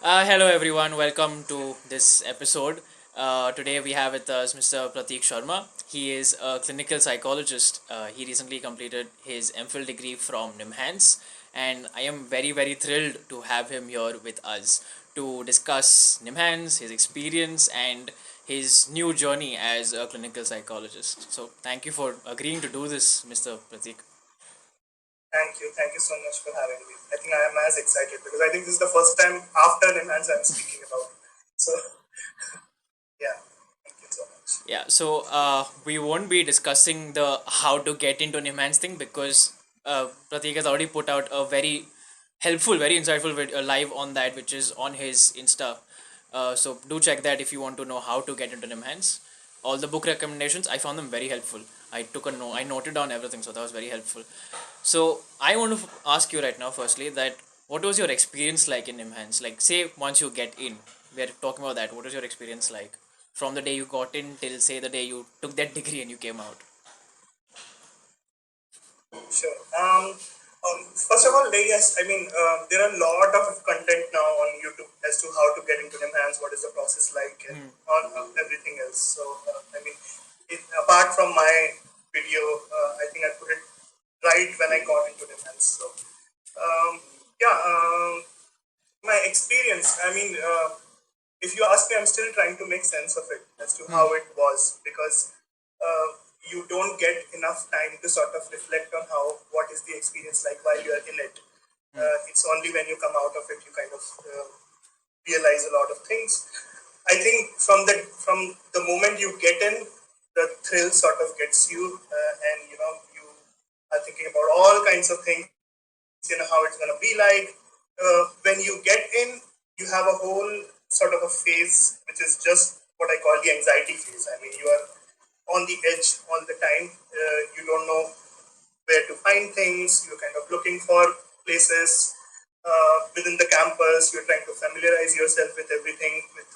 Hello everyone, welcome to this episode. Today we have with us Mr. Prateek Sharma. He is a clinical psychologist. He recently completed his M.Phil degree from NIMHANS, and I am very thrilled to have him here with us to discuss NIMHANS, his experience, and his new journey as a clinical psychologist. So, thank you for agreeing to do this, Mr. Prateek. Thank you. Thank you so much for having me. I think I am as excited because I think this is the first time after NIMHANS I'm speaking about. So, yeah, thank you so much. Yeah, so we won't be discussing the how to get into Nimhan's thing because Pratik has already put out a very helpful, very insightful live on that, which is on his Insta. So do check that if you want to know how to get into Nimhan's. All the book recommendations, I found them very helpful. I noted down everything, so that was very helpful. So I want to ask you right now, firstly, that what was your experience like in Nimhan's? Like, say once you get in, we are talking about that. What was your experience like? From the day you got in till say the day you took that degree and you came out? Sure. First of all, yes, I mean, there are a lot of content now on YouTube as to how to get into NIMHANS, what is the process like, and on everything else. So, I mean, apart from my video, I think I put it right when I got into NIMHANS. So, um, yeah, my experience, I mean, if you ask me, I'm still trying to make sense of it as to how it was because you don't get enough time to sort of reflect on what is the experience like while you're in it. It's only when you come out of it you kind of realize a lot of things. I think from the moment you get in, the thrill sort of gets you, and you are thinking about all kinds of things. How it's going to be like. When you get in, you have a whole sort of a phase which is just what I call the anxiety phase. I mean, you are on the edge all the time. You don't know where to find things. You're kind of looking for places within the campus. You're trying to familiarize yourself with everything, with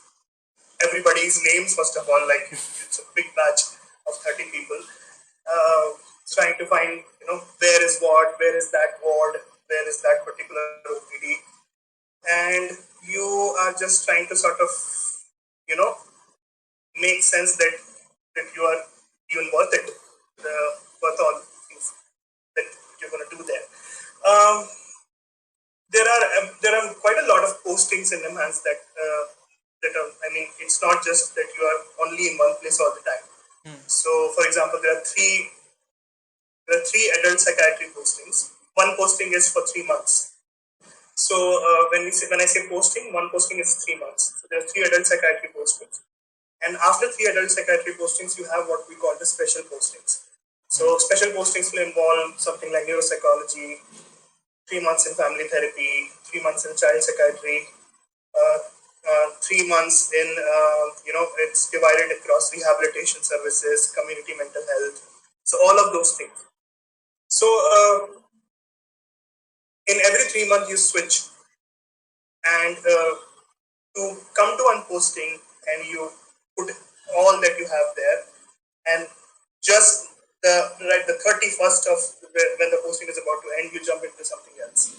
everybody's names, first of all. Like, it's a big batch of 30 people. Trying to find, where is what, where is that ward, where is that particular OPD. And you are just trying to sort of, you know, make sense that you are even worth it, worth all things that you're going to do there. Um, there are quite a lot of postings in NIMHANS that are, I mean, it's not just that you are only in one place all the time. So, for example, there are three adult psychiatry postings. One posting is for 3 months. So when I say posting, one posting is 3 months. So there are three adult psychiatry postings, and after three adult psychiatry postings, you have what we call the special postings. So special postings will involve something like neuropsychology, 3 months in family therapy, 3 months in child psychiatry, 3 months in it's divided across rehabilitation services, community mental health. So all of those things. So in every 3 months you switch, and to come to one posting and you put all that you have there, and just the 31st of when the posting is about to end, you jump into something else,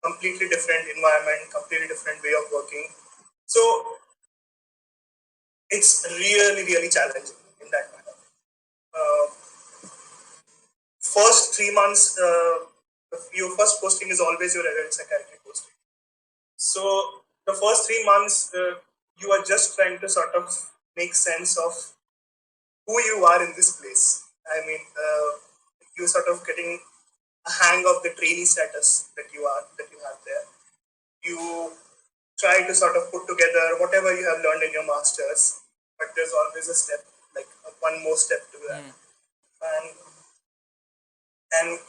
completely different environment, completely different way of working. So it's really challenging in that manner. uh, First 3 months, your first posting is always your adult psychiatry posting. So the first 3 months, you are just trying to sort of make sense of who you are in this place. I mean, you're sort of getting a hang of the trainee status that you have there. You try to sort of put together whatever you have learned in your masters, but there's always a step, like one more step to that. And and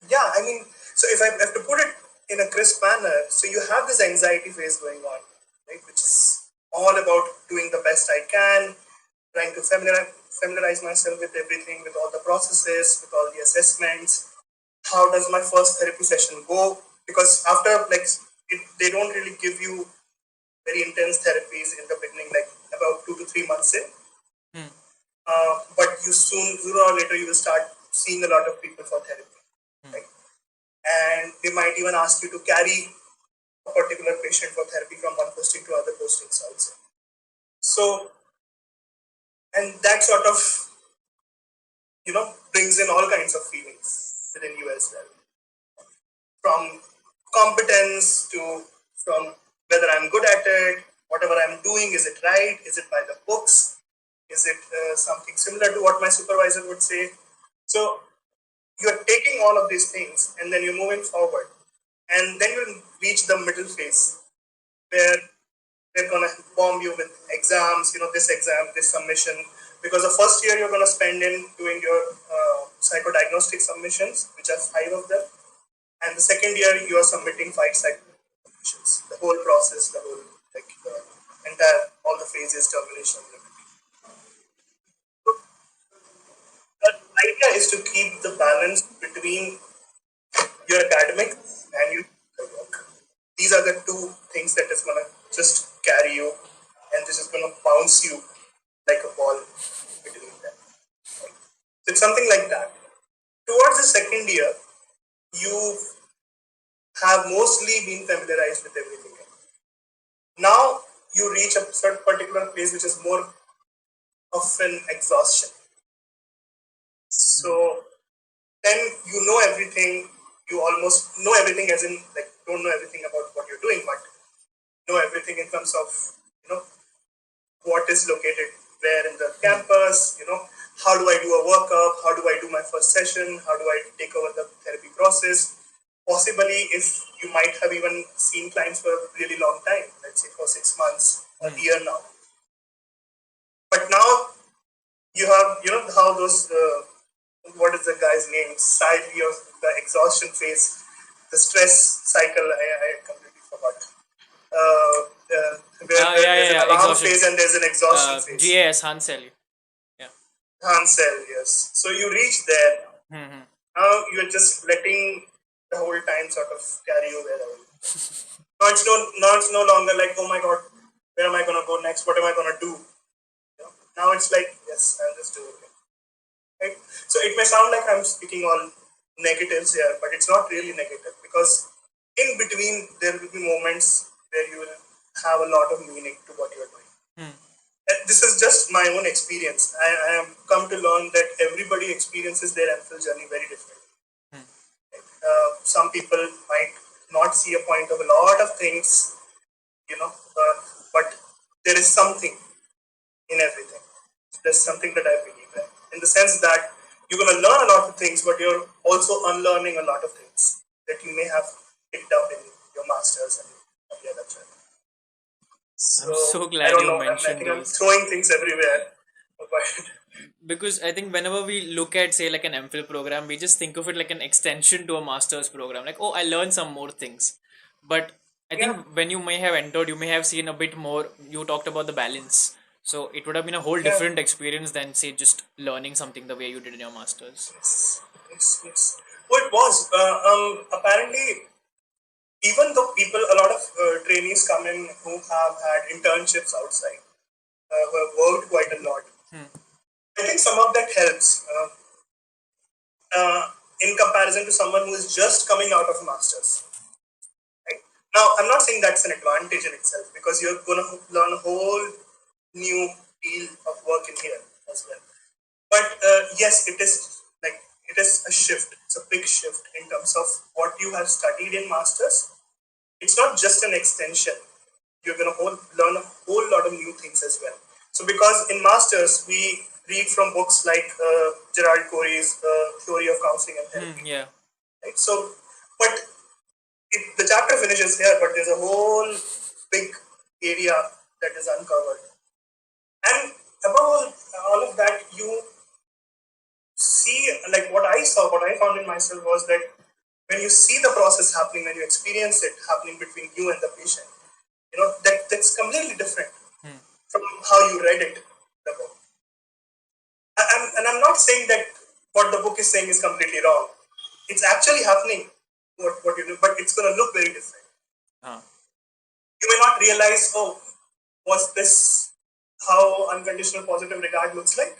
yeah, I mean, so if I have to put it in a crisp manner, so you have this anxiety phase going on, right, which is all about doing the best I can, trying to familiarize myself with everything, with all the processes, with all the assessments. How does my first therapy session go? Because after, like, they don't really give you very intense therapies in the beginning, like about 2 to 3 months in. But sooner or later, you will start seeing a lot of people for therapy. Right? And they might even ask you to carry a particular patient for therapy from one posting to other postings also. So, and that sort of, brings in all kinds of feelings within you as well. From competence to from whether I'm good at it, whatever I'm doing, is it right? Is it by the books? Is it something similar to what my supervisor would say? So you're taking all of these things and then you're moving forward. And then you reach the middle phase where they're going to bomb you with exams, this exam, this submission. Because the first year you're going to spend in doing your psychodiagnostic submissions, which are 5 of them. And the second year you are submitting 5 submissions. The whole process, the whole, entire, all the phases, termination. So the idea is to keep the balance between your academics and your work. These are the two things that is going to just carry you, and this is going to bounce you like a ball between them. So it's something like that. Towards the second year, you have mostly been familiarized with everything. Now you reach a certain particular place which is more of an exhaustion. So then you know everything. You almost know everything, as in don't know everything about what you're doing, but know everything in terms of what is located where in the campus. How do I do a workup? How do I do my first session? How do I take over the therapy process? Possibly, if you might have even seen clients for a really long time, let's say for 6 months, a year now. But now you have, how those, what is the guy's name? Cycle of the exhaustion phase, the stress cycle. I completely forgot. Where there's an alarm Exhaustion. phase and there's an exhaustion phase. GAS, Hansel. Yeah. Hansel, yes. So you reach there. Mm-hmm. Now you're just letting the whole time sort of carry you wherever. Now it's no longer like, oh my god, where am I gonna go next? What am I gonna do? Now it's like, yes, I'll just do it. Right? So it may sound like I'm speaking all negatives here, but it's not really negative, because in between there will be moments where you will have a lot of meaning to what you're doing. This is just my own experience. I have come to learn that everybody experiences their M.Phil journey very differently. Some people might not see a point of a lot of things, but there is something in everything. There's something that I believe in the sense that you're going to learn a lot of things, but you're also unlearning a lot of things that you may have picked up in your masters and the other journey. So, I'm so I glad don't you know. I mentioned think I'm those. throwing things everywhere. But Because I think whenever we look at, say, like an M.Phil program, we just think of it like an extension to a master's program. Like, oh, I learned some more things. But I yeah, think when you may have entered, you may have seen a bit more. You talked about the balance. So it would have been a whole yeah, different experience than, say, just learning something the way you did in your master's. yes. Oh, it was. Apparently, even though a lot of trainees come in who have had internships outside, who have worked quite a lot. I think some of that helps in comparison to someone who is just coming out of masters. Right? Now, I'm not saying that's an advantage in itself, because you're going to learn a whole new field of work in here as well. But yes, it is a shift. It's a big shift in terms of what you have studied in masters. It's not just an extension. You're going to learn a whole lot of new things as well. So because in masters we read from books like Gerald Corey's Theory of Counseling and Therapy. Yeah. Right. So, but the chapter finishes here, but there's a whole big area that is uncovered. And above all of that, you see, like what I found in myself was that when you see the process happening, when you experience it happening between you and the patient, that's completely different from how you read it, the book. And I'm not saying that what the book is saying is completely wrong. It's actually happening, what you do, but it's going to look very different. You may not realize, oh, was this how unconditional positive regard looks like?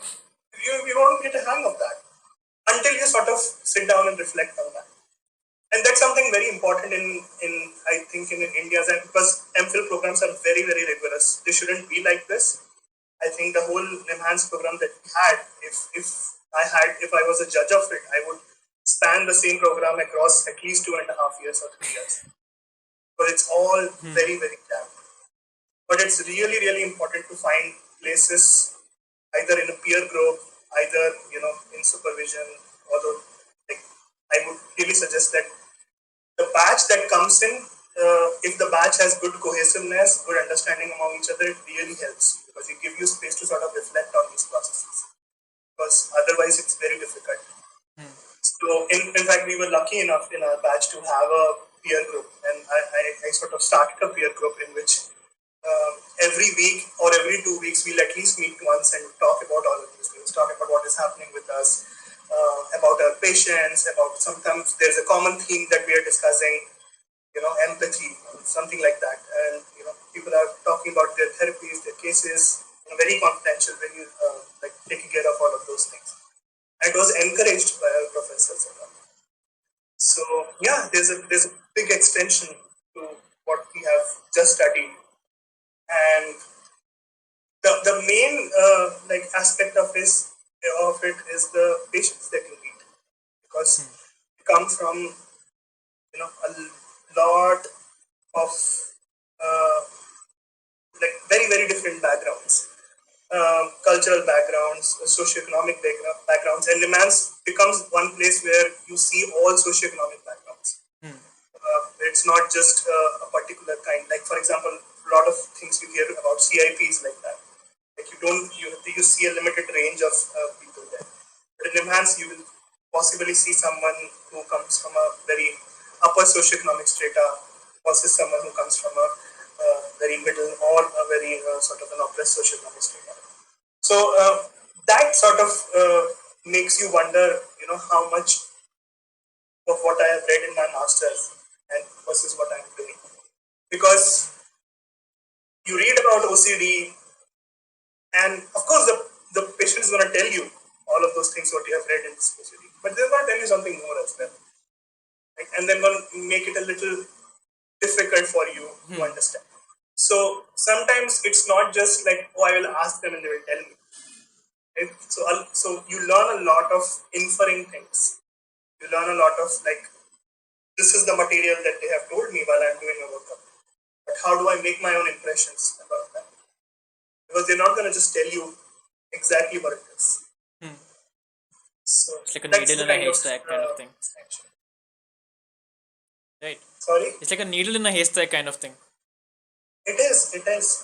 You don't get a hang of that until you sort of sit down and reflect on that. And that's something very important in I think in India, and because M.Phil programs are very, very rigorous. They shouldn't be like this. I think the whole NIMHANS program that we had, if I was a judge of it, I would span the same program across at least 2.5 years or 3 years. But it's all very, very cramped. But it's really, really important to find places either in a peer group, either in supervision. Although, like, I would really suggest that the batch that comes in, if the batch has good cohesiveness, good understanding among each other, it really helps because it gives you space to sort of reflect on these processes. Because otherwise, it's very difficult. So, in fact, we were lucky enough in our batch to have a peer group, and I sort of started a peer group in which every week or every 2 weeks we'll at least meet once and talk about all of these things, talk about what is happening with us, about our patients, about sometimes there's a common theme that we are discussing, empathy, something like that, and people are talking about their therapies, their cases, very confidential when you like taking care of all of those things. And it was encouraged by our professors. So yeah, there's a big extension to what we have just studied, and the main like aspect of it is the patients that you meet, because you come from a lot of like very, very different backgrounds, cultural backgrounds, socioeconomic backgrounds, and NIMHANS becomes one place where you see all socioeconomic backgrounds. It's not just a particular kind. Like, for example, a lot of things you hear about CIPs like that. Like you see a limited range of people there. But in NIMHANS, you will possibly see someone who comes from a very upper socioeconomic strata versus someone who comes from a very middle or a very sort of an oppressed socioeconomic strata. So that sort of makes you wonder, how much of what I have read in my masters and versus what I'm doing, because you read about OCD, and of course the patient is going to tell you all of those things what you have read in this OCD, but they're going to tell you something more as well, right? And then going to make it a little difficult for you to understand. So sometimes it's not just like, oh, I will ask them and they will tell me. Right? So you learn a lot of inferring things. You learn a lot of like, this is the material that they have told me while I'm doing a workup. But how do I make my own impressions about that? Because they're not going to just tell you exactly what it is. So It's like a that's needle the in a kind of haystack kind of thing. distinction. Right. Sorry? It's like a needle in a haystack kind of thing. It is,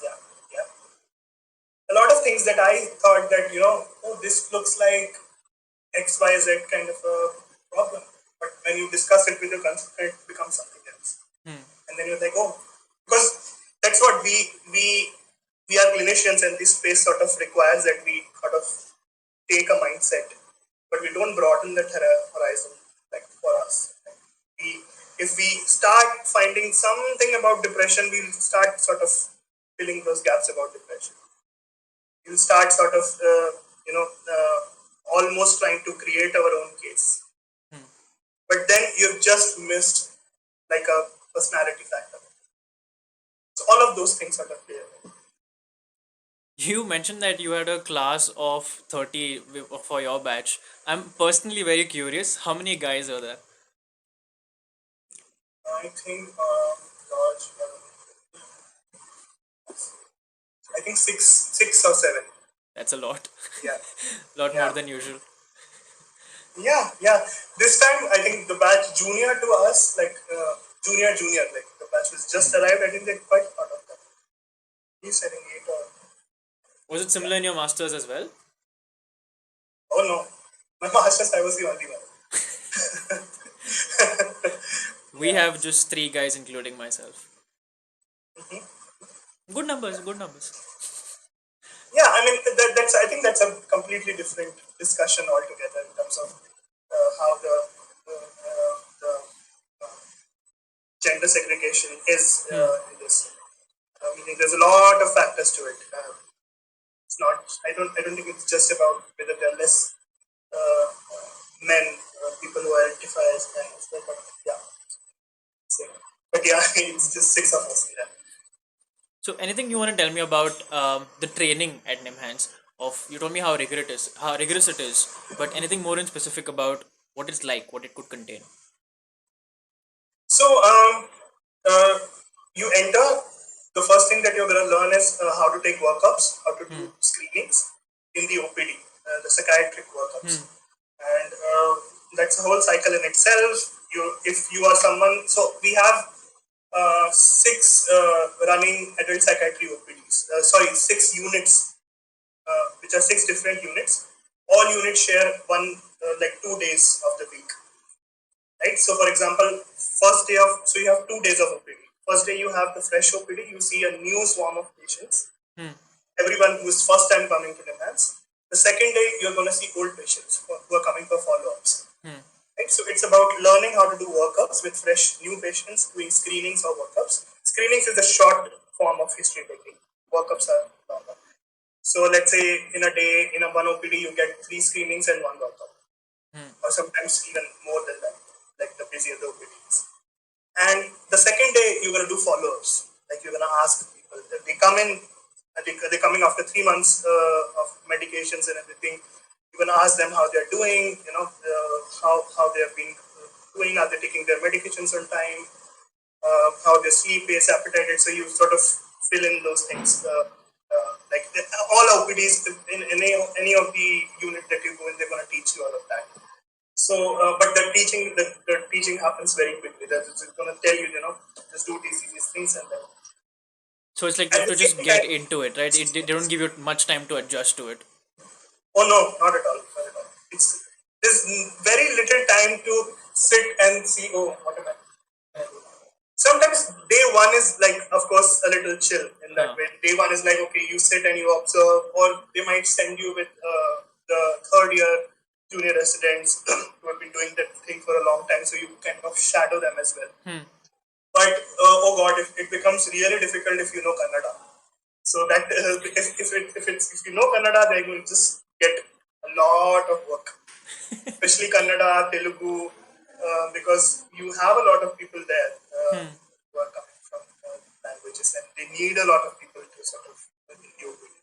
yeah. A lot of things that I thought that, oh, this looks like XYZ kind of a problem. But when you discuss it with your consultant, it becomes something else. And then you're like, oh, because that's what we are clinicians, and this space sort of requires that we sort of take a mindset, but we don't broaden that horizon like for us. If we start finding something about depression, we'll start sort of filling those gaps about depression. We'll start sort of, almost trying to create our own case. But then you've just missed like a personality factor. So all of those things sort of play a role. You mentioned that you had a class of 30 for your batch. I'm personally very curious. How many guys are there? I think George, I think six or seven. That's a lot. Yeah. Lot more Yeah. than usual. Yeah. This time, I think the batch junior to us, like junior, like the batch was just arrived. I think they're quite part of that. He's saying 8 or. Was it similar in your masters as well? Oh no, my masters, I was the only one. We have just 3 guys, including myself. Good numbers, good numbers. Yeah, I mean that's. I think that's a completely different discussion altogether in terms of how the gender segregation is in this. I mean, there's a lot of factors to it. It's not. I don't think it's just about whether there are less men, people who identify as men, but yeah. But yeah, it's just 6 of us. Yeah. So anything you want to tell me about the training at NIMHANS? Of you told me how rigorous it is, but anything more in specific about what it's like, what it could contain? So uh, you enter. The first thing that you're going to learn is how to take workups, how to Hmm. do screenings in the OPD, the psychiatric Hmm. workups, and that's a whole cycle in itself. If you are someone, so we have six running adult psychiatry OPDs. Sorry, 6 units, which are 6 different units. All units share one, like 2 days of the week, right? So, for example, first day of, so you have 2 days of OPD. First day you have the fresh OPD. You see a new swarm of patients. Hmm. Everyone who is first time coming to NIMHANS. The second day you're going to see old patients who are coming for follow-ups. Hmm. Right? So it's about learning how to do workups with fresh new patients, doing screenings or workups. Screenings is the short form of history taking. Workups are longer. So let's say in a day, in a one OPD, you get 3 screenings and one workup, Hmm. or sometimes even more than that, like the busier the OPD is. And the second day, you're going to do follow-ups. Like you're going to ask people. They come in, they're coming after 3 months of medications and everything. You're going to ask them how they're doing, how they have been doing, are they taking their medications on time, how their sleep is, appetite is. So you sort of fill in those things. All OPDs, in any of the unit that you go in, they're going to teach you all of that. So, but the teaching happens very quickly. That it's going to tell you, just do these things, and then So it's like you at have the to just same get time. into it, right? They don't give you much time to adjust to it. Oh no, not at all. Not at all. There's very little time to sit and see. Oh, what am I? Sometimes day one is like, of course, a little chill in that Huh. way. Day one is like, okay, you sit and you observe, or they might send you with the third year junior residents who have been doing that thing for a long time, so you kind of shadow them as well. Hmm. But oh god, it becomes really difficult if you know Kannada. So that if you know Kannada, then you just get a lot of work, especially Kannada, Telugu, because you have a lot of people there Hmm. who are coming from languages, and they need a lot of people to sort of deal with.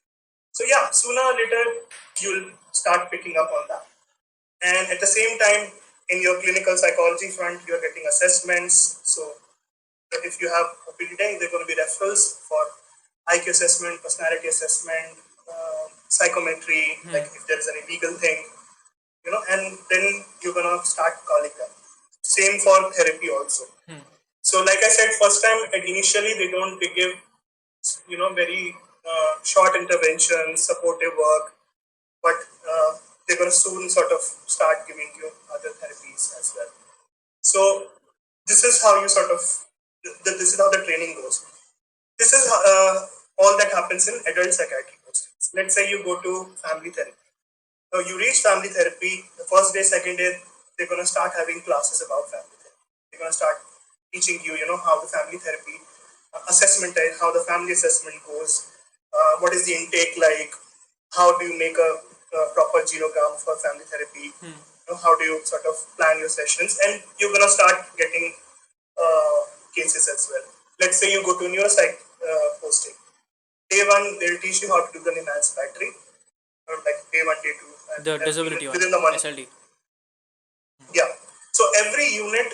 So yeah, sooner or later you'll start picking up on that. And at the same time, in your clinical psychology front, you're getting assessments. So if you have OPD day, there are going to be referrals for IQ assessment, personality assessment, psychometry, Hmm. like if there is any legal thing, and then you're going to start calling them. Same for therapy also. Hmm. So, like I said, first time initially they give very short interventions, supportive work, but they're going to soon sort of start giving you other therapies as well. So this is how you sort of this is how the training goes. This is all that happens in adult psychiatry postings. Let's say you go to family therapy. So you reach family therapy. The first day, second day, they're going to start having classes about family therapy. They're going to start teaching you, how the family therapy assessment is, how the family assessment goes, what is the intake like, how do you make a proper genogram for family therapy, Hmm. how do you sort of plan your sessions, and you're going to start getting cases as well. Let's say you go to neuropsych posting. Day one, they'll teach you how to do the NIMHANS battery, or like day one, day two, The and even disability one, within the month. SLD. Yeah. So every unit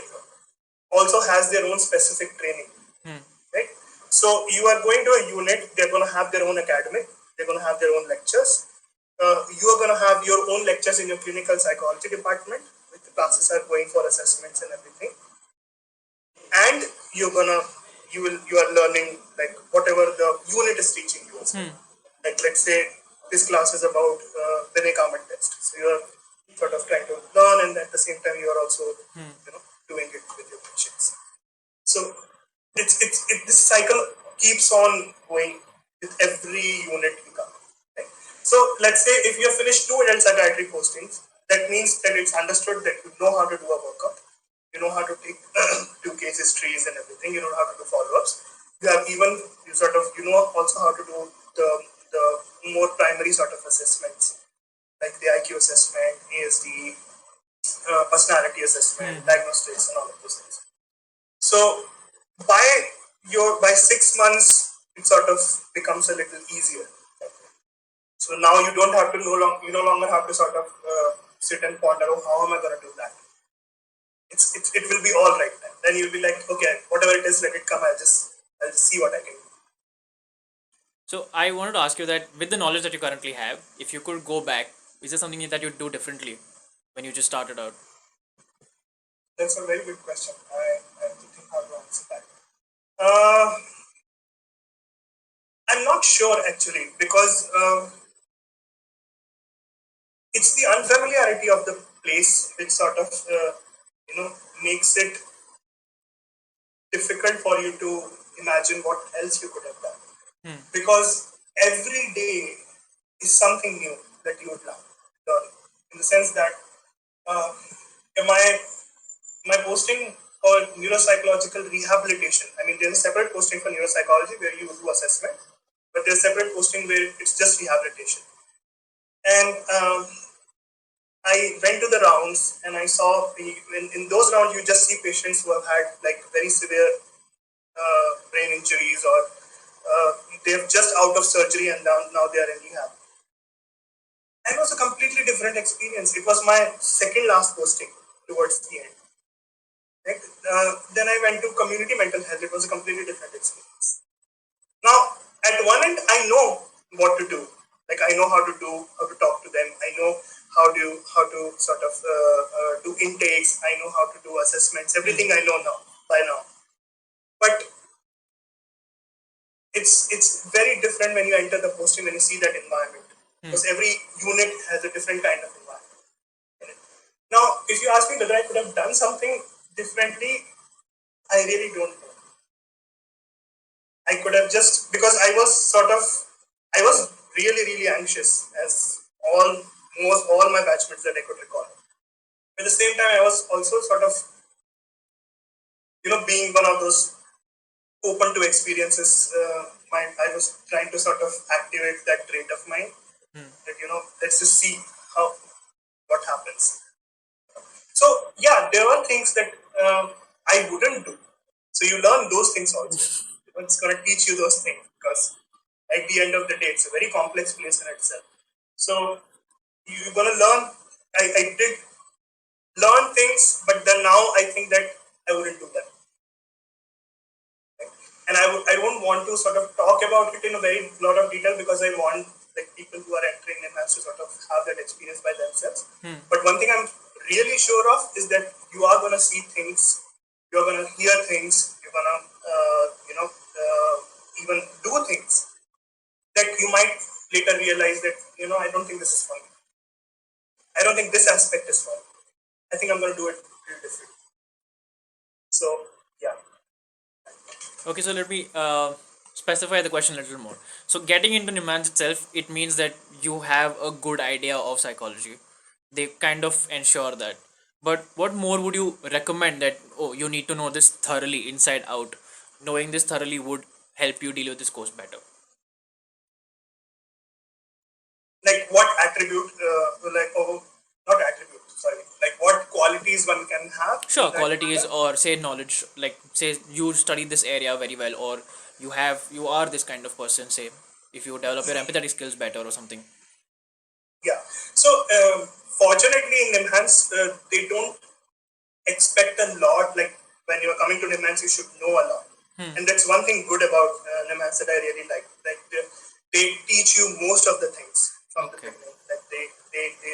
also has their own specific training, Hmm. right? So you are going to a unit, they're going to have their own academic, they're going to have their own lectures. You are going to have your own lectures in your clinical psychology department, with the classes are going for assessments and everything, and you are learning like whatever the unit is teaching you as well. Hmm. Like let's say this class is about the Nekaman test, so you are sort of trying to learn, and at the same time you are also Hmm. doing it with your patients. So this cycle keeps on going with every unit you come. Right? So let's say if you have finished 2 adult psychiatry postings, that means that it's understood that you know how to do a workup, you know how to take do case histories and everything, you know how to do follow-ups. You have even you sort of also how to do the more primary sort of assessments, like the IQ assessment, ASD, personality Hmm. assessment, Hmm. diagnostics, and all of those things. So by 6 months, it sort of becomes a little easier. So now you don't have to you no longer have to sort of sit and ponder, oh, how am I going to do that? It will be all right then. Then you'll be like, okay, whatever it is, let it come. I'll just see what I can do. So I wanted to ask you that with the knowledge that you currently have, if you could go back, is there something that you'd do differently when you just started out? That's a very good question. I have to think how to answer that. Uh, I'm not sure actually because it's the unfamiliarity of the place which sort of you know makes it difficult for you to imagine what else you could have done. Because every day is something new that you would learn. In the sense that uh, my posting for neuropsychological rehabilitation, I mean, there's a separate posting for neuropsychology where you do assessment, but there's a separate posting where it's just rehabilitation. And I went to the rounds and I saw in those rounds you just see patients who have had like very severe brain injuries or they're just out of surgery and now they are in rehab. And it was a completely different experience. It was my second last posting towards the end. Right? Then I went to community mental health. It was a completely different experience. Now, at one end, I know what to do. Like I know how to talk to them. I know how to sort of do intakes. I know how to do assessments. Everything I know now by now. But it's very different when you enter the posting when you see that environment because every unit has a different kind of environment. Now, if you ask me whether I could have done something differently, I really don't know. I could have just because I was really anxious as all my batchmates that I could recall. At the same time, I was also sort of being one of those open to experiences. I was trying to sort of activate that trait of mine. That let's just see how what happens. So yeah, there are things that I wouldn't do. So you learn those things also. It's going to teach you those things because at the end of the day, it's a very complex place in itself. So you're going to learn. I did learn things, but then now I think that I wouldn't do that. And I won't want to sort of talk about it in a very lot of detail because I want like people who are entering NIMHANS to sort of have that experience by themselves. But one thing I'm really sure of is that you are going to see things, you're going to hear things, you're going to even do things that you might later realize that I don't think this is fun. I don't think this aspect is fun. I think I'm going to do it really different. So yeah. Okay, so let me specify the question a little more. So, getting into NIMHANS itself, it means that you have a good idea of psychology. They kind of ensure that. But what more would you recommend that, oh, you need to know this thoroughly inside out? Knowing this thoroughly would help you deal with this course better. Like what attribute, not attribute, sorry, like what qualities one can have? Sure, qualities or say knowledge, like say you study this area very well, or you are this kind of person. Say if you develop your empathetic skills better or something. Yeah. So fortunately in NIMHANS, they don't expect a lot. Like when you're coming to NIMHANS, you should know a lot. And that's one thing good about NIMHANS that I really like. Like they teach you most of the things from the beginning. Like they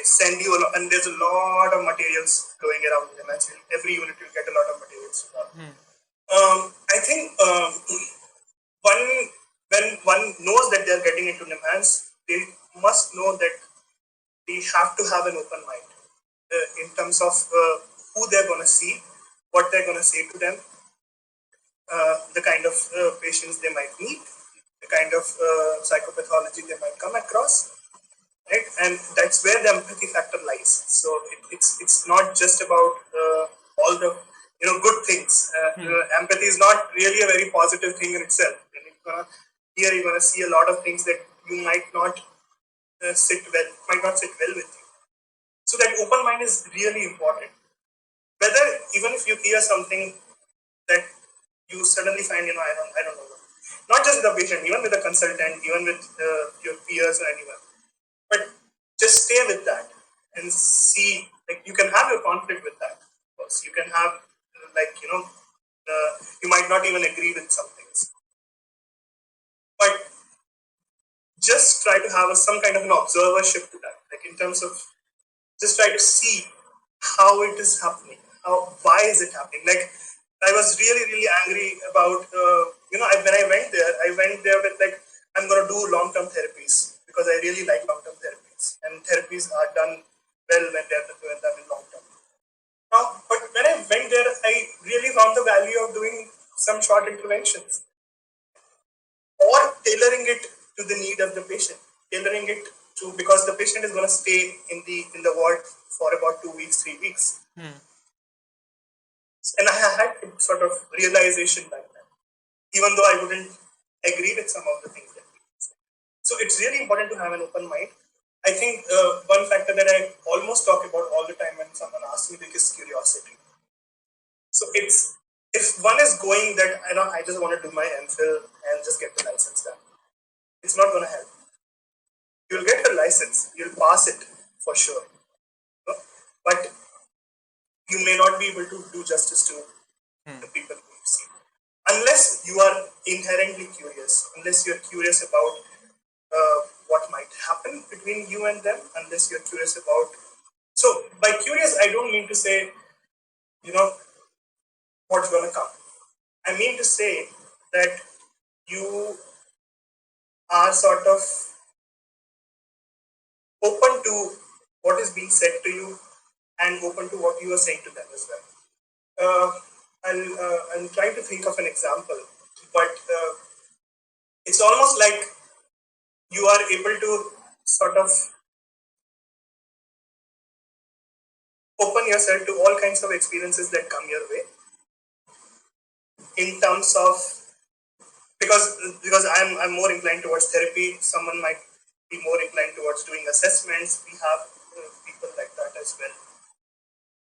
send you a lot, and there's a lot of materials flowing around NIMHANS. Every unit will get a lot of materials. I think one when one knows that they're getting into NIMHANS, they must know that they have to have an open mind in terms of who they're going to see, what they're going to say to them, the kind of patients they might meet, the kind of psychopathology they might come across, right? And that's where the empathy factor lies. So it's not just about all the good things. Empathy is not really a very positive thing in itself. And here you're gonna see a lot of things that you might not sit well with you. So that open mind is really important. Whether even if you hear something that you suddenly find, I don't know. Not just the patient, even with the consultant, even with your peers or anyone. But just stay with that and see, like, you can have your conflict with that. Of course, you can have, like, you might not even agree with some things. But just try to have some kind of an observership to that, like in terms of just try to see how it is happening, why is it happening. Like, I was really really angry about when I went there with, like, I'm going to do long term therapies because I really like long term therapies, and therapies are done well when they're done in long term. Now, but when I went there, I really found the value of doing some short interventions or tailoring it to the need of the patient, tailoring it to, because the patient is going to stay in the ward for about 2 weeks, 3 weeks, and I had sort of realization back then, even though I wouldn't agree with some of the things that we say. So it's really important to have an open mind. I think one factor that I almost talk about all the time when someone asks me is curiosity. So it's, if one is going that I just want to do my M.Phil and just get the license done, it's not going to help. You'll get a license, you'll pass it for sure, but you may not be able to do justice to the people who you see, unless you are inherently curious, unless you're curious about what might happen between you and them, unless you're curious about. So by curious, I don't mean to say, what's going to come. I mean to say that you are sort of open to what is being said to you and open to what you are saying to them as well. I'm trying to think of an example, but it's almost like you are able to sort of open yourself to all kinds of experiences that come your way, in terms of, because I'm more inclined towards therapy. Someone might be more inclined towards doing assessments. We have people like that as well.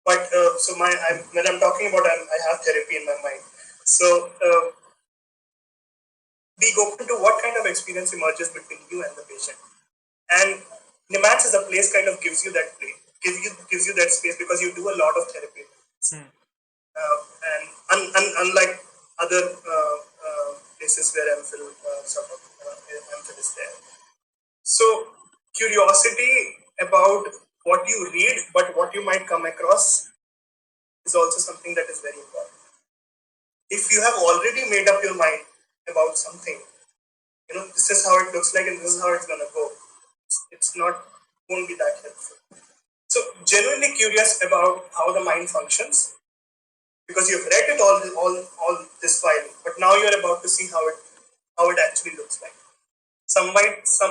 But so when I'm talking about, I have therapy in my mind. So be open to what kind of experience emerges between you and the patient. And NIMHANS as a place kind of gives you that place, gives you that space, because you do a lot of therapy. And unlike other places where M.Phil M.Phil is there. So curiosity about what you read, but what you might come across, is also something that is very important. If you have already made up your mind about something, this is how it looks like and this is how it's going to go, it's not, won't be that helpful. So genuinely curious about how the mind functions, because you've read it all this while, but now you're about to see how it actually looks like.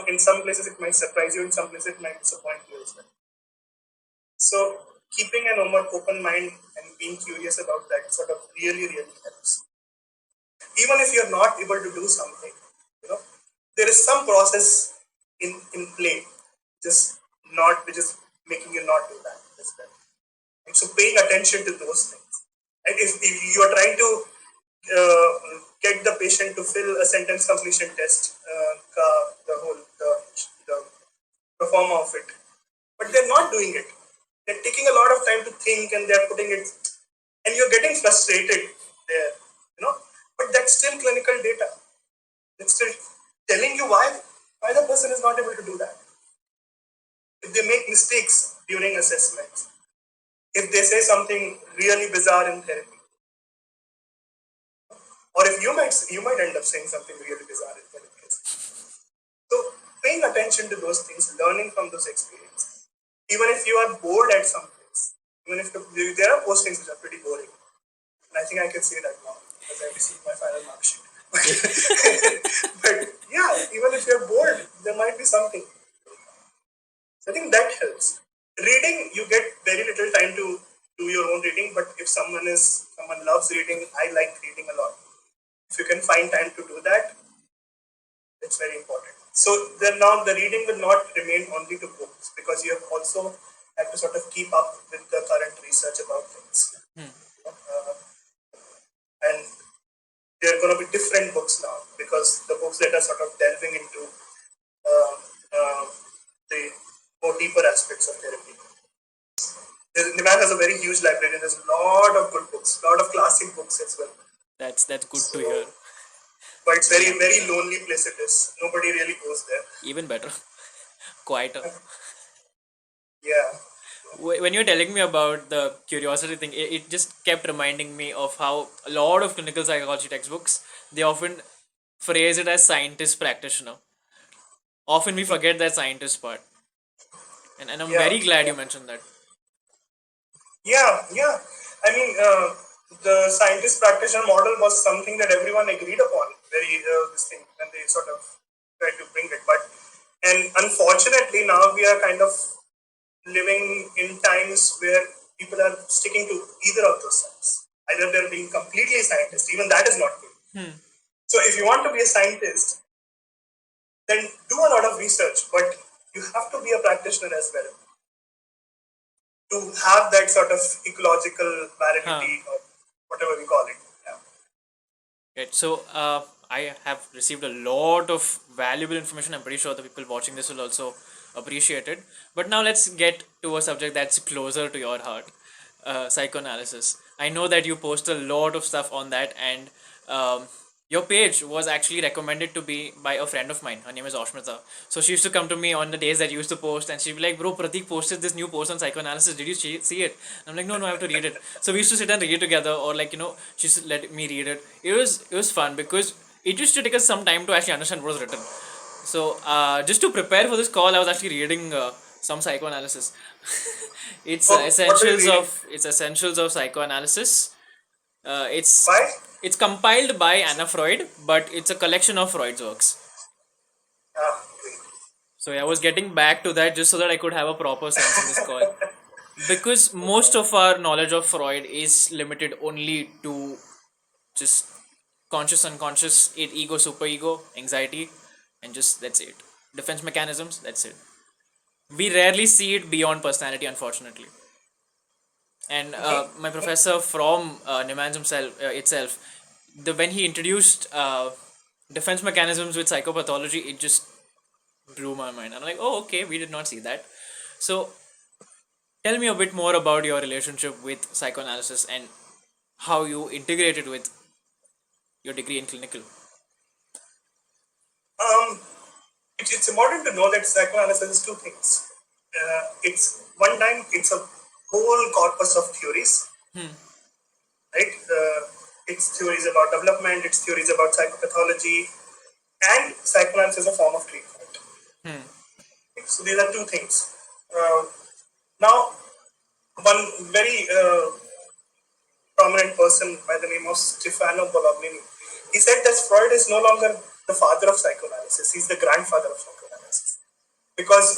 In some places it might surprise you, in some places it might disappoint you as well. So keeping an open mind and being curious about that sort of really really helps. Even if you're not able to do something, there is some process in play, just not which is making you not do that as well. And so paying attention to those things. And if you are trying to get the patient to fill a sentence completion test, the performer of it, but they're not doing it. They're taking a lot of time to think, and they're putting it, and you're getting frustrated there, But that's still clinical data. It's still telling you why the person is not able to do that. If they make mistakes during assessments, if they say something really bizarre in therapy, or if you might end up saying something really bizarre in therapy. So paying attention to those things, learning from those experiences, even if you are bored at some place, even if there are postings which are pretty boring, and I think I can say that now because I received my final mark sheet. But yeah, even if you're bored, there might be something. So I think that helps. Reading, you get very little time to do your own reading, but if someone loves reading, I like reading a lot. If you can find time to do that, it's very important. So then now the reading will not remain only to books, because you have also have to sort of keep up with the current research about things. And there are going to be different books now, because the books that are sort of delving into uh, uh, the more deeper aspects of therapy. Niman has a very huge library, and there's a lot of good books, a lot of classic books as well. That's good to So, hear. but it's very lonely place it is. Nobody really goes there. Even better, quieter. Yeah. When you're telling me about the curiosity thing, it just kept reminding me of how a lot of clinical psychology textbooks, they often phrase it as scientist practitioner. Often we forget that scientist part, and I'm Yeah, very glad yeah, you mentioned that. yeah. I mean, the scientist practitioner model was something that everyone agreed upon. Very this thing, and they sort of tried to bring it. And unfortunately, now we are kind of living in times where people are sticking to either of those sides. Either they're being completely scientist, even that is not good. So if you want to be a scientist, then do a lot of research, but you have to be a practitioner as well to have that sort of ecological Huh. validity or whatever we call it. Yeah. Right. So I have received a lot of valuable information. I'm pretty sure the people watching this will also appreciate it. But now let's get to a subject that's closer to your heart, psychoanalysis. I know that you post a lot of stuff on that, and your page was actually recommended to be by a friend of mine. Her name is Ashmita. So she used to come to me on the days that you used to post, and she'd be like, "Bro, Prateek posted this new post on psychoanalysis. Did you see it?" I'm like, "No, I have to read it." So we used to sit and read together, or like she used to let me read it. It was fun because it used to take us some time to actually understand what was written. So just to prepare for this call, I was actually reading some psychoanalysis. It's Oh, what were you reading? essentials of psychoanalysis. It's Why? it's compiled by Anna Freud, but it's a collection of Freud's works. Ah, great. So yeah, I was getting back to that just so that I could have a proper sense in this call. Because most Okay. of our knowledge of Freud is limited only to just conscious, unconscious, ego, superego, anxiety, and just that's it. Defense mechanisms, that's it. We rarely see it beyond personality, unfortunately. And my professor from NIMHANS itself, when he introduced defense mechanisms with psychopathology, it just blew my mind. I'm like, oh, okay, we did not see that. So tell me a bit more about your relationship with psychoanalysis and how you integrate it with your degree in clinical. Um, it's important to know that psychoanalysis is two things. It's one time it's a whole corpus of theories, right? It's theories about development, it's theories about psychopathology, and psychoanalysis is a form of treatment. Hmm. So these are two things. Uh, Now, one very prominent person by the name of Stefano Bolognini, he said that Freud is no longer the father of psychoanalysis; he's the grandfather of psychoanalysis, because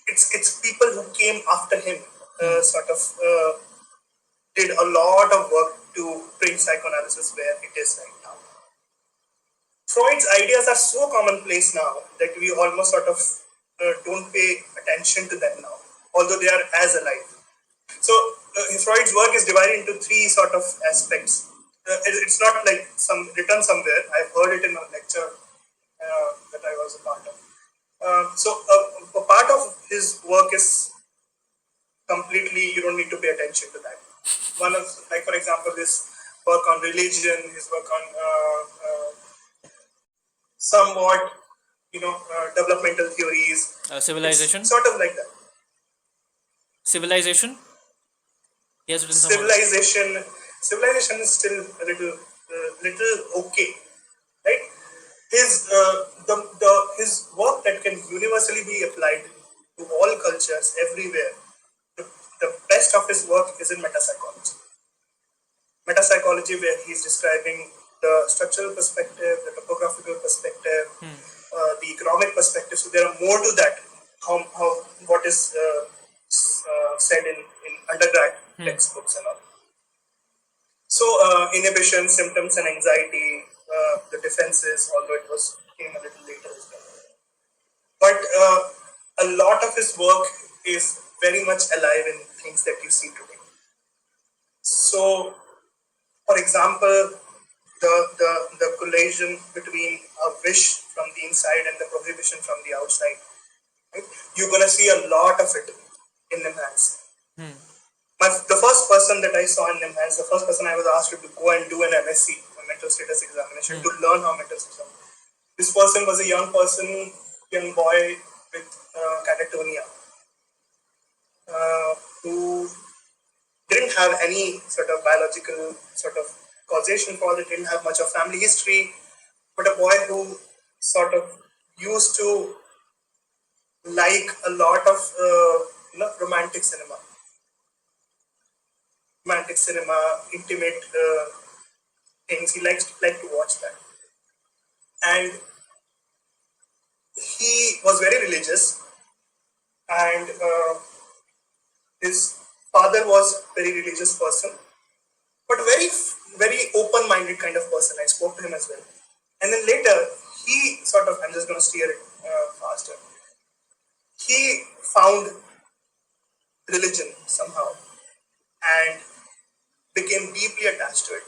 it's people who came after him sort of did a lot of work to bring psychoanalysis where it is right now. Freud's ideas are so commonplace now that we almost sort of don't pay attention to them now, although they are as alive. So Freud's work is divided into three sort of aspects. It's not like some written somewhere. I've heard it in a lecture that I was a part of. A part of his work is completely, you don't need to pay attention to that. One of, like for example, his work on religion, his work on somewhat, developmental theories. It's Civilization? sort of like that. Civilization? He has written some on that. Civilization is still a little okay, right? His work that can universally be applied to all cultures everywhere. The best of his work is in metapsychology. Metapsychology, where he's describing the structural perspective, the topographical perspective, the economic perspective. So there are more to that. How what is said in undergrad textbooks and all. So inhibition, symptoms, and anxiety, the defenses, although it was came a little later as well. But a lot of his work is very much alive in things that you see today. So For example, the collision between a wish from the inside and the prohibition from the outside. Right? You're gonna see a lot of it in NIMHANS. The first person that I saw in NIMHANS, the first person I was asked to go and do an MSc, a mental status examination, to learn how mental system. This person was a young person, young boy with catatonia, who didn't have any sort of biological sort of causation for it, didn't have much of family history, but a boy who sort of used to like a lot of romantic cinema, intimate things. He liked to watch that, and he was very religious, and his father was a very religious person, but very open-minded kind of person. I spoke to him as well, and then later he sort of, I'm just going to steer it faster. He found religion somehow and became deeply attached to it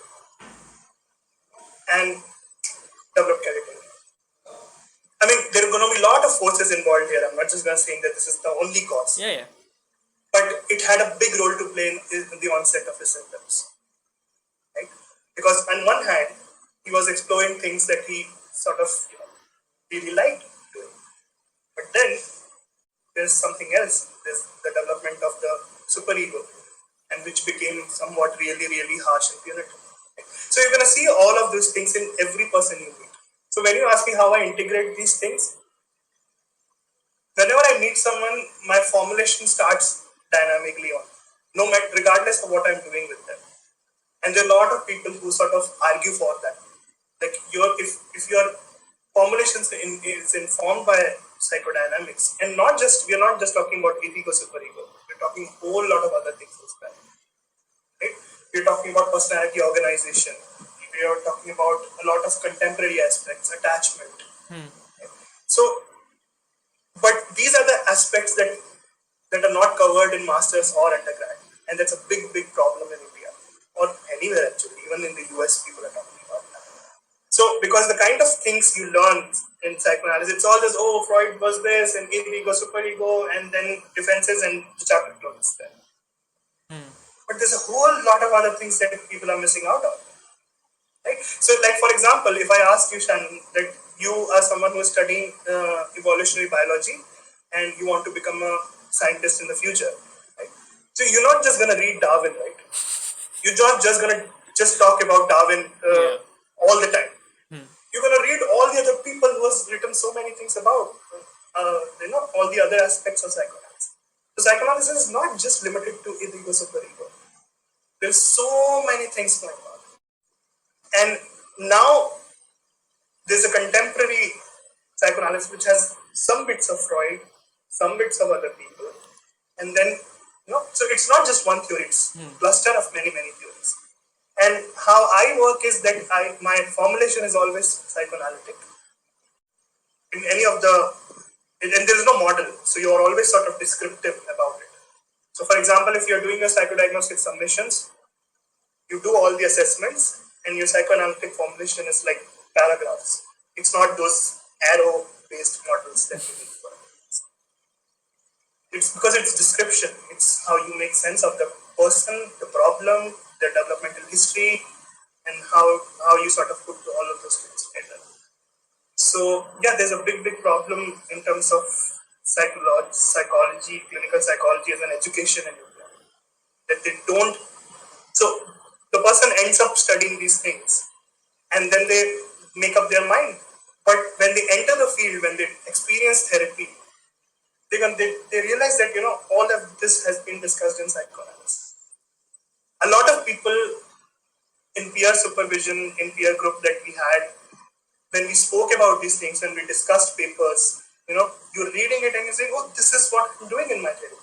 and developed character. I mean, there are going to be a lot of forces involved here. I'm not just going to say that this is the only cause. Yeah. But it had a big role to play in the onset of his symptoms. Right? Because on one hand, he was exploring things that he sort of really liked doing. But then there's something else. There's the development of the superego, and which became somewhat really, really harsh and punitive. So you're going to see all of these things in every person you meet. So when you ask me how I integrate these things, whenever I meet someone, my formulation starts dynamically on, no matter regardless of what I'm doing with them. And there are a lot of people who sort of argue for that. Like if your formulation is informed by psychodynamics, and we're not just talking about ego, superego. We're talking a whole lot of other things as well. Right? We're talking about personality organization. We are talking about a lot of contemporary aspects, attachment. Right? So, but these are the aspects that are not covered in masters or undergrad, and that's a big problem in India or anywhere actually. Even in the US, people are talking about that. So, because the kind of things you learn in psychoanalysis, it's all just, oh, Freud was this, and ego, superego, and then defenses, and the chapter closes there. But there's a whole lot of other things that people are missing out on. Right? So, like for example, if I ask you, Shannon, that you are someone who is studying evolutionary biology and you want to become a scientist in the future, right? So you're not just going to read Darwin, right? You're not just going to just talk about Darwin all the time. You're going to read all the other people who has written so many things about, all the other aspects of psychoanalysis. So psychoanalysis is not just limited to ego, superego. There's so many things going on. And now there's a contemporary psychoanalysis which has some bits of Freud, some bits of other people, and then so it's not just one theory; it's a cluster of many theories. And how I work is that my formulation is always psychoanalytic. In any of and there is no model, so you are always sort of descriptive about it. So, for example, if you're doing your psychodiagnostic submissions, you do all the assessments, and your psychoanalytic formulation is like paragraphs. It's not those arrow-based models that you need for it. It's because it's description. It's how you make sense of the person, the problem, their developmental history, and how you sort of put all of those things together. So yeah, there's a big problem in terms of psychology, clinical psychology as an education in India. That they don't. So the person ends up studying these things, and then they make up their mind. But when they enter the field, when they experience therapy, they realize that all of this has been discussed in psychoanalysis. A lot of people in peer supervision, in peer group that we had, when we spoke about these things, when we discussed papers, you're reading it and you're saying, oh, this is what I'm doing in my therapy.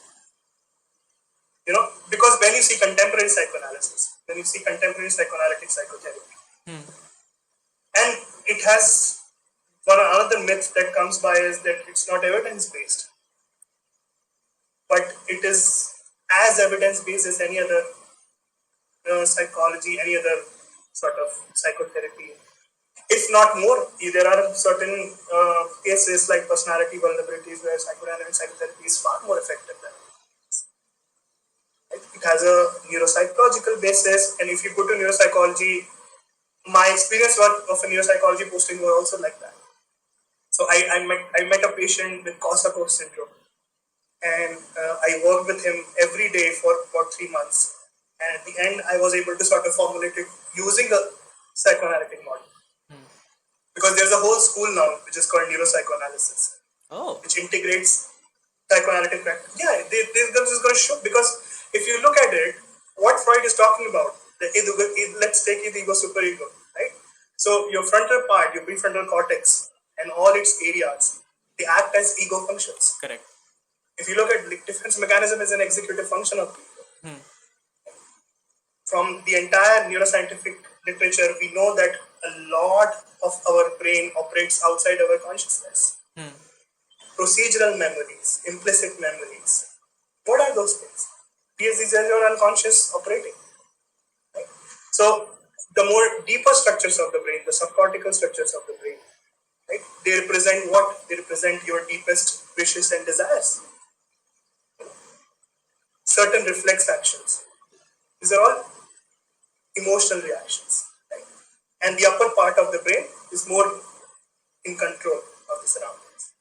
Because when you see contemporary psychoanalysis, when you see contemporary psychoanalytic psychotherapy, and it has another myth that comes by is that it's not evidence-based, but it is as evidence-based as any other psychology, any other sort of psychotherapy. If not more, there are certain cases like personality vulnerabilities where psychodynamic psychotherapy is far more effective than it. It has a neuropsychological basis, and if you go to neuropsychology, my experience of a neuropsychology posting was also like that. So I met a patient with Korsakoff syndrome, and I worked with him every day for about 3 months. And at the end, I was able to sort of formulate it using a psychoanalytic model. Because there's a whole school now which is called neuropsychoanalysis, which integrates psychoanalytic practice. Yeah, this is going to show, because if you look at it, what Freud is talking about, let's take it ego superego, right? So your frontal part, your prefrontal cortex, and all its areas, they act as ego functions. Correct. If you look at defense mechanism as an executive function of the ego. From the entire neuroscientific literature, we know that a lot of our brain operates outside our consciousness. Procedural memories, implicit memories. What are those things? These are your unconscious operating. Right? So the more deeper structures of the brain, the subcortical structures of the brain, right? They represent what? They represent your deepest wishes and desires. Certain reflex actions. These are all emotional reactions. Right? And the upper part of the brain is more in control of the surroundings.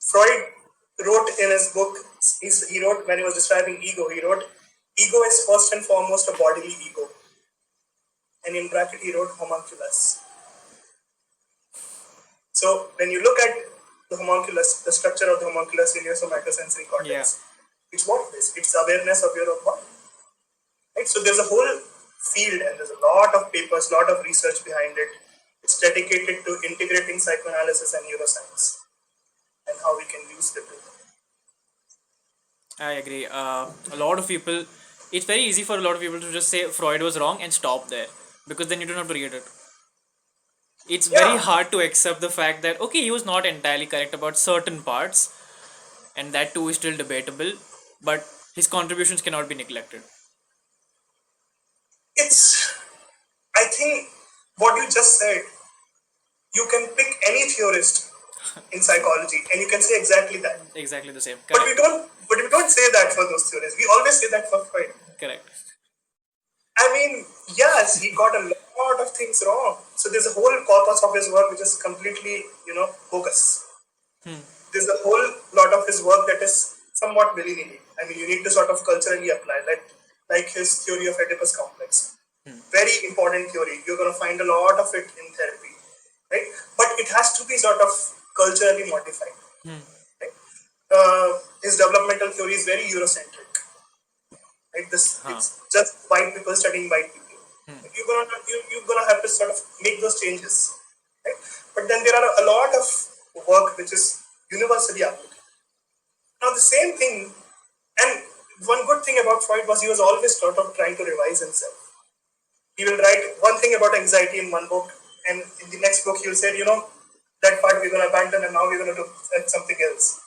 Freud wrote in his book, he wrote when he was describing ego, he wrote, ego is first and foremost a bodily ego. And in bracket he wrote homunculus. So when you look at the homunculus, the structure of the homunculus in your somatosensory cortex, it's what it is? It's awareness of your own body. Right? So there's a whole field and there's a lot of papers, a lot of research behind it. It's dedicated to integrating psychoanalysis and neuroscience and how we can use the two. I agree. A lot of people, it's very easy for a lot of people to just say Freud was wrong and stop there, because then you don't have to read it. It's very hard to accept the fact that, okay, he was not entirely correct about certain parts, and that too is still debatable, but his contributions cannot be neglected. I think what you just said, you can pick any theorist in psychology and you can say exactly that. Exactly the same. But we don't say that for those theorists. We always say that for Freud. Correct. I mean, yes, he got a lot of things wrong. So there's a whole corpus of his work which is completely, bogus. There's a whole lot of his work that is somewhat willy-nilly. I mean, you need to sort of culturally apply, like his theory of Oedipus complex. Very important theory. You're going to find a lot of it in therapy, right? But it has to be sort of culturally modified. Right? His developmental theory is very Eurocentric. Right? It's just white people studying white people. You're gonna have to sort of make those changes. Right? But then there are a lot of work which is universally applicable. Now the same thing, and one good thing about Freud was he was always sort of trying to revise himself. He will write one thing about anxiety in one book, and in the next book he will say, that part we're going to abandon and now we're going to do something else.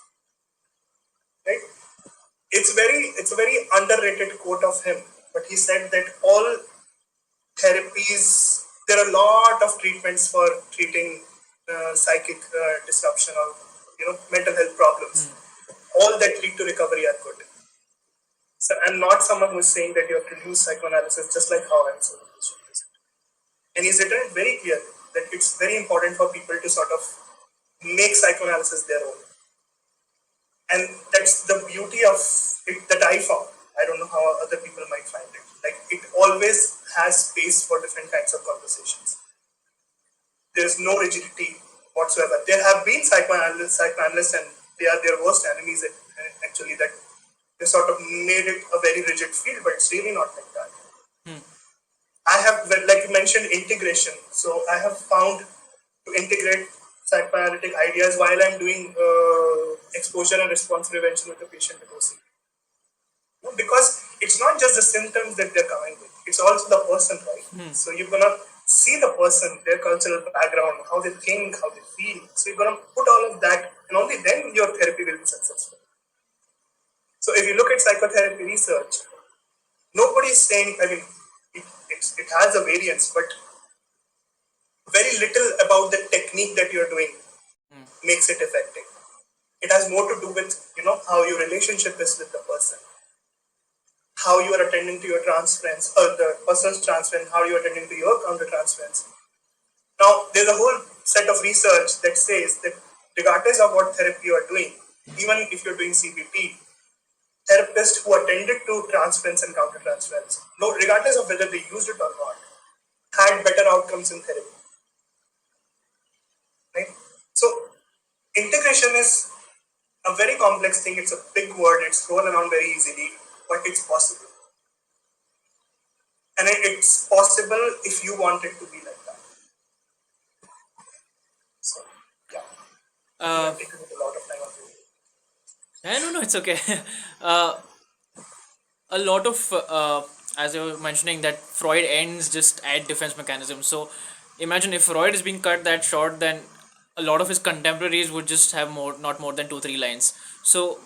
Right? It's a very underrated quote of him, but he said that all therapies, there are a lot of treatments for treating psychic disruption or mental health problems. All that lead to recovery are good. So I'm not someone who is saying that you have to use psychoanalysis, just like how I'm saying this. And he's written it very clearly that it's very important for people to sort of make psychoanalysis their own. And that's the beauty of it that I found. I don't know how other people might find it. Like, it always has space for different kinds of conversations. There's no rigidity whatsoever. There have been psychoanalysts and they are their worst enemies, actually, that they sort of made it a very rigid field, but it's really not like that. I have, like you mentioned, integration. So I have found to integrate psychoanalytic ideas while I'm doing exposure and response prevention with the patient with OCD. Because it's not just the symptoms that they're coming with, it's also the person, right? So you're going to see the person, their cultural background, how they think, how they feel. So you're going to put all of that, and only then your therapy will be successful. So if you look at psychotherapy research, nobody is saying, it has a variance, but very little about the technique that you're doing makes it effective. It has more to do with how your relationship is with the person, how you are attending to your transference, or the person's transference, how you are attending to your counter transference. Now, there's a whole set of research that says that regardless of what therapy you are doing, even if you're doing CBT, therapists who attended to transference and counter transference, no, regardless of whether they used it or not, had better outcomes in therapy. Right? So, integration is a very complex thing. It's a big word. It's thrown around very easily, but it's possible. And it's possible if you want it to be like that. So, yeah. Uh, I've taken a lot of time of it. no, it's okay. uh, a lot of as you were mentioning that Freud ends just at defense mechanism. So imagine if Freud is being cut that short, then a lot of his contemporaries would just have not more than 2 3 lines. So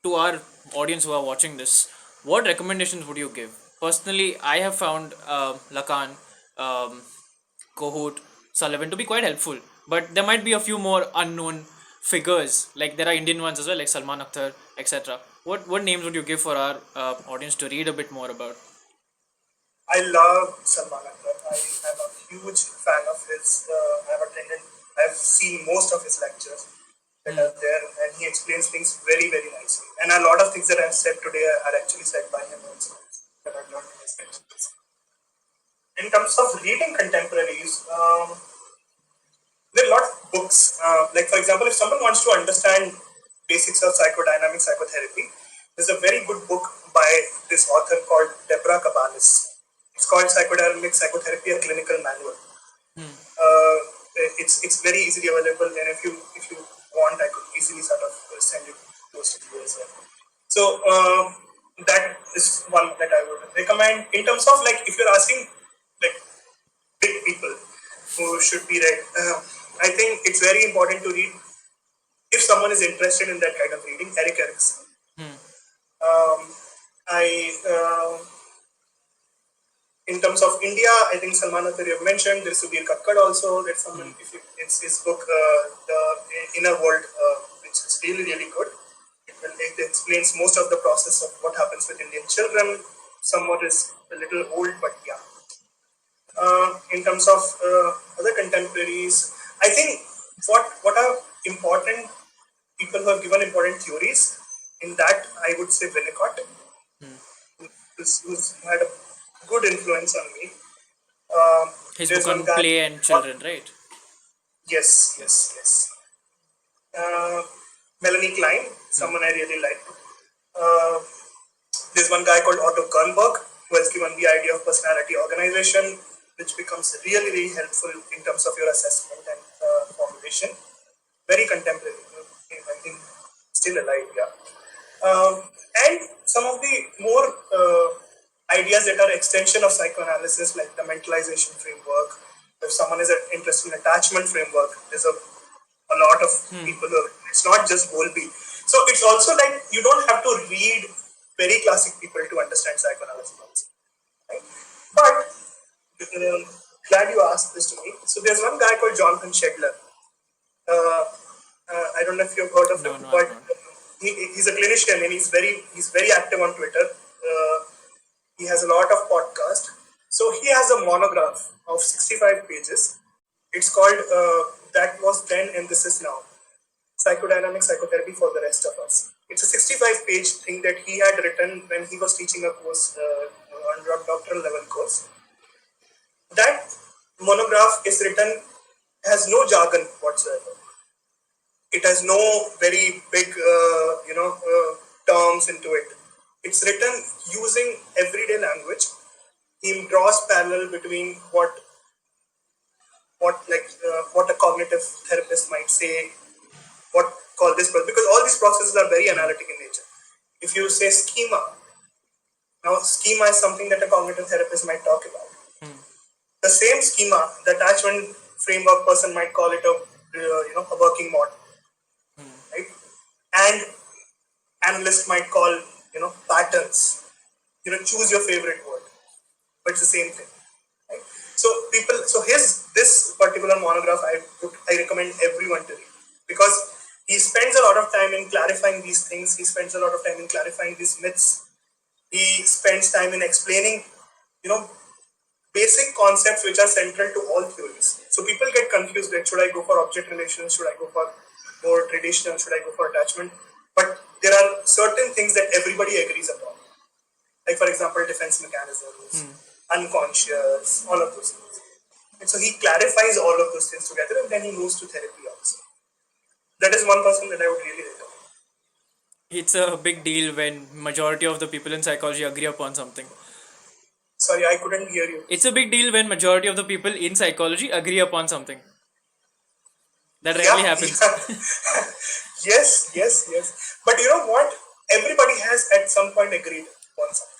to our audience who are watching this, what recommendations would you give? Personally, I have found Lacan, um, Kohut, Sullivan to be quite helpful. But there might be a few more unknown figures, like there are Indian ones as well, like Salman Akhtar, etc. What names would you give for our audience to read a bit more about? I love Salman Akhtar. I am a huge fan of his. I've seen most of his lectures that are there, and he explains things very, very nicely. And a lot of things that I've said today are actually said by him also, that I've learned in his lectures. In terms of reading contemporaries, there are a lot of books. Like, for example, if someone wants to understand basics of psychodynamic psychotherapy, there's a very good book by this author called Deborah Cabanis. It's called Psychodynamic Psychotherapy, a Clinical Manual. Uh, it's very easily available, and if you want, I could easily sort of send it close to you as well. So that is one that I would recommend. In terms of, like, if you're asking like big people who should be read, I think it's very important to read, if someone is interested in that kind of reading, Eric Erikson. I In terms of India, I think Salman Akhtar you have mentioned. There's Subir Kakkad also. That's someone. It's his book, The Inner World, which is really, really good. It explains most of the process of what happens with Indian children. Somewhat is a little old, but yeah. In terms of other contemporaries, I think what are important people who have given important theories. In that, I would say Winnicott, who's had a good influence on me. His There's book one on guy. play and children, right? Yes. Uh, Melanie Klein, someone I really like. Uh, there's one guy called Otto Kernberg, who has given the idea of personality organization, which becomes really, really helpful in terms of your assessment and formulation. Very contemporary, I think still alive, yeah. And some of the more ideas that are extension of psychoanalysis, like the mentalization framework. If someone is interested in attachment framework, there's a lot of people who are, it's not just Bowlby. So it's also like you don't have to read very classic people to understand psychoanalysis. Right? But glad you asked this to me. So there's one guy called Jonathan Shedler. I don't know if you've heard of No, him, no, I've but not. he's a clinician and he's very active on Twitter. He has a lot of podcasts. So he has a monograph of 65 pages. It's called That Was Then and This Is Now: Psychodynamic Psychotherapy for the Rest of Us. It's a 65-page thing that he had written when he was teaching a course, on doctoral level course. That monograph is written, has no jargon whatsoever. It has no very big, terms into it. It's written using everyday language. He draws parallel between what a cognitive therapist might say, what call this, because all these processes are very analytic in nature. If you say schema, now schema is something that a cognitive therapist might talk about. The same schema, the attachment framework person might call it a working model, right? And analyst might call patterns. Choose your favorite word. but it's the same thing. Right? So this particular monograph I recommend everyone to read, because he spends a lot of time in clarifying these things. He spends a lot of time in clarifying these myths. He spends time in explaining, basic concepts which are central to all theories. So people get confused that should I go for object relations, should I go for more traditional, should I go for attachment? But there are certain things that everybody agrees upon. Like for example, defense mechanisms, unconscious, all of those things. And so he clarifies all of those things together and then he moves to therapy also. That is one person that I would really recommend. It's a big deal when majority of the people in psychology agree upon something. Sorry, I couldn't hear you. It's a big deal when majority of the people in psychology agree upon something. That rarely happens. Yeah. Yes. But you know what? Everybody has at some point agreed upon something.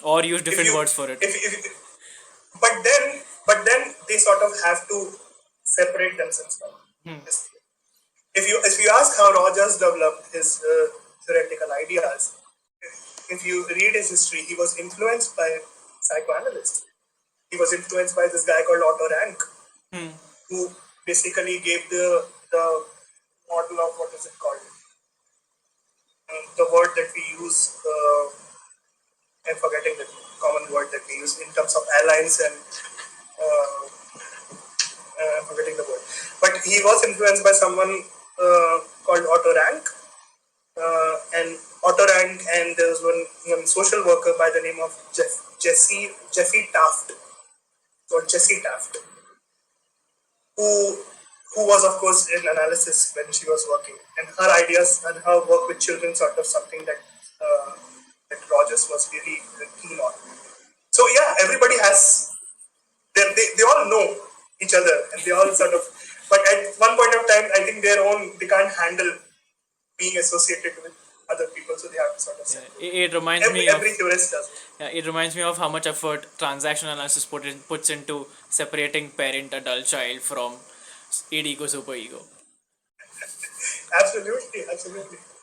Or use different words for it. But then they sort of have to separate themselves from this. If you ask how Rogers developed his theoretical ideas, if you read his history, he was influenced by psychoanalysts. He was influenced by this guy called Otto Rank, who basically gave the model of what is it called? The word that we use, I'm forgetting the common word that we use in terms of alliance and I'm forgetting the word. But he was influenced by someone called Otto Rank, and Otto Rank, and there was one social worker by the name of Jeffy Taft, or Jessie Taft, who was of course in analysis when she was working, and her ideas and her work with children sort of something that Rogers was really keen on. So yeah, everybody has they all know each other and they all sort of, but at one point of time I think they can't handle being associated with other people, so they have to sort of separate. It reminds me Every theorist does it. Yeah, it reminds me of how much effort transactional analysis puts into separating parent, adult, child from id ego, super ego. Absolutely.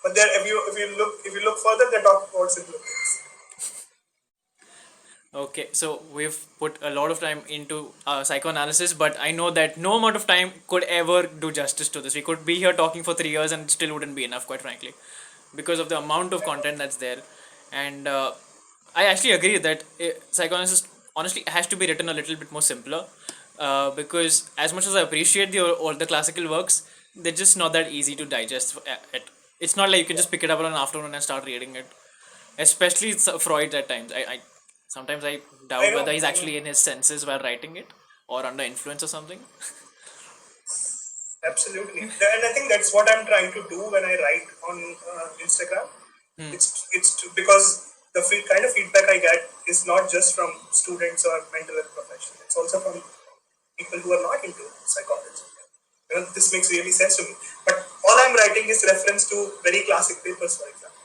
But there, if you look further, they talk about similarities. Okay, so we've put a lot of time into psychoanalysis, but I know that no amount of time could ever do justice to this. We could be here talking for 3 years and it still wouldn't be enough, quite frankly, because of the amount of content that's there. And I actually agree that psychoanalysis honestly has to be written a little bit more simpler, because as much as I appreciate all the classical works, they're just not that easy to digest. It's not like you can just pick it up on an afternoon and start reading it. Especially Freud at times. I sometimes I doubt whether he's actually in his senses while writing it or under influence or something. Absolutely, and I think that's what I'm trying to do when I write on Instagram. Because the kind of feedback I get is not just from students or mental health professionals. It's also from people who are not into psychology. This makes really sense to me. But all I'm writing is reference to very classic papers, for example.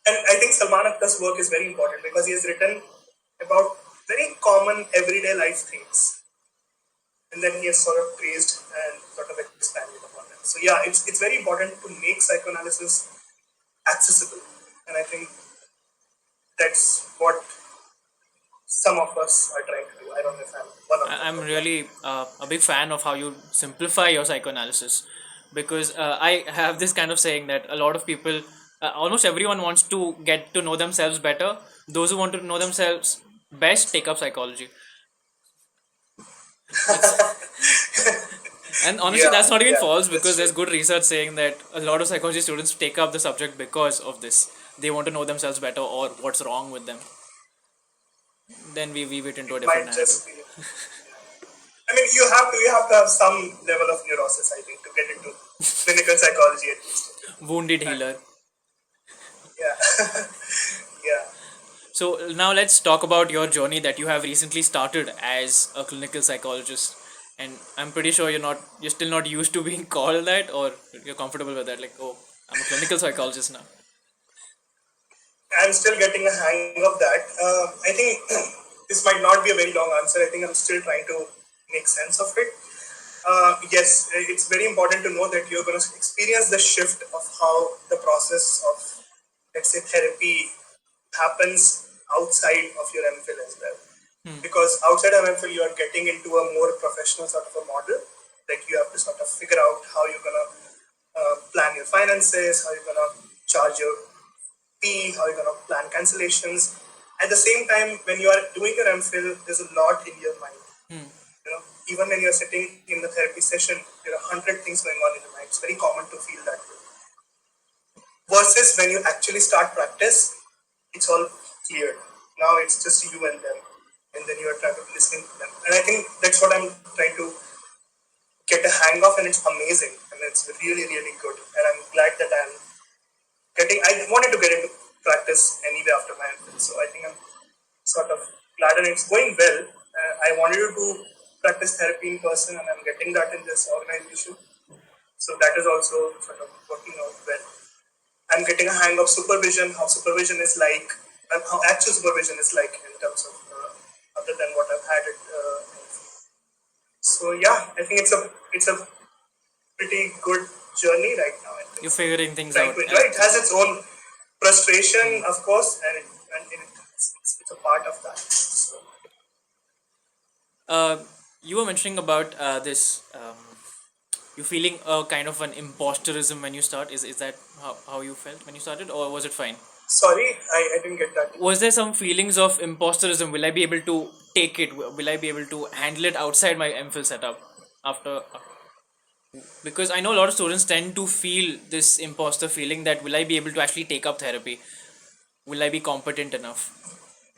And I think Salman Akhtar's work is very important because he has written about very common everyday life things, and then he has sort of praised and sort of expanded upon them. So yeah, it's very important to make psychoanalysis accessible, and I think that's what some of us are trying to do. I don't know if I'm one of them. I'm really a big fan of how you simplify your psychoanalysis, because I have this kind of saying that a lot of people, almost everyone wants to get to know themselves better. Those who want to know themselves best take up psychology. And honestly, that's not even false, because there's good research saying that a lot of psychology students take up the subject because of this. They want to know themselves better or what's wrong with them. Then we weave it into a different narrative. I mean, you have to have some level of neurosis, I think, to get into clinical psychology at least. Wounded healer. Yeah. Yeah. So now let's talk about your journey that you have recently started as a clinical psychologist. And I'm pretty sure you're still not used to being called that, or you're comfortable with that. Like, oh, I'm a clinical psychologist now. I'm still getting a hang of that. I think this might not be a very long answer. I think I'm still trying to make sense of it. Yes, it's very important to know that you're going to experience the shift of how the process of, let's say, therapy happens outside of your M.Phil as well. Because outside of M.Phil, you are getting into a more professional sort of a model. Like you have to sort of figure out how you're gonna plan your finances, how you're gonna charge your fee, how you're gonna plan cancellations. At the same time, when you are doing your M.Phil, there's a lot in your mind. Even when you're sitting in the therapy session, there are 100 things going on in your mind. It's very common to feel that way. Versus when you actually start practice, it's all clear. Now it's just you and them, and then you are trying to listen to them. And I think that's what I'm trying to get a hang of, and it's amazing, and it's really, really good. And I'm glad that I'm getting. I wanted to get into practice anyway after my MPhil, so I think I'm sort of glad, and it's going well. I wanted to do practice therapy in person, and I'm getting that in this organization. So that is also sort of working out well. I'm getting a hang of supervision, how supervision is like, and how actual supervision is like in terms of other than what I've had it. So yeah, I think it's a pretty good journey right now. I think. You're figuring things Trying out. to enjoy. It has its own frustration, of course, and it's a part of that. So. You were mentioning about this. You feeling a kind of an imposterism when you start. Is that how you felt when you started, or was it fine? Sorry, I didn't get that. Was there some feelings of imposterism? Will I be able to take it? Will I be able to handle it outside my MPhil setup after? Because I know a lot of students tend to feel this imposter feeling that will I be able to actually take up therapy? Will I be competent enough?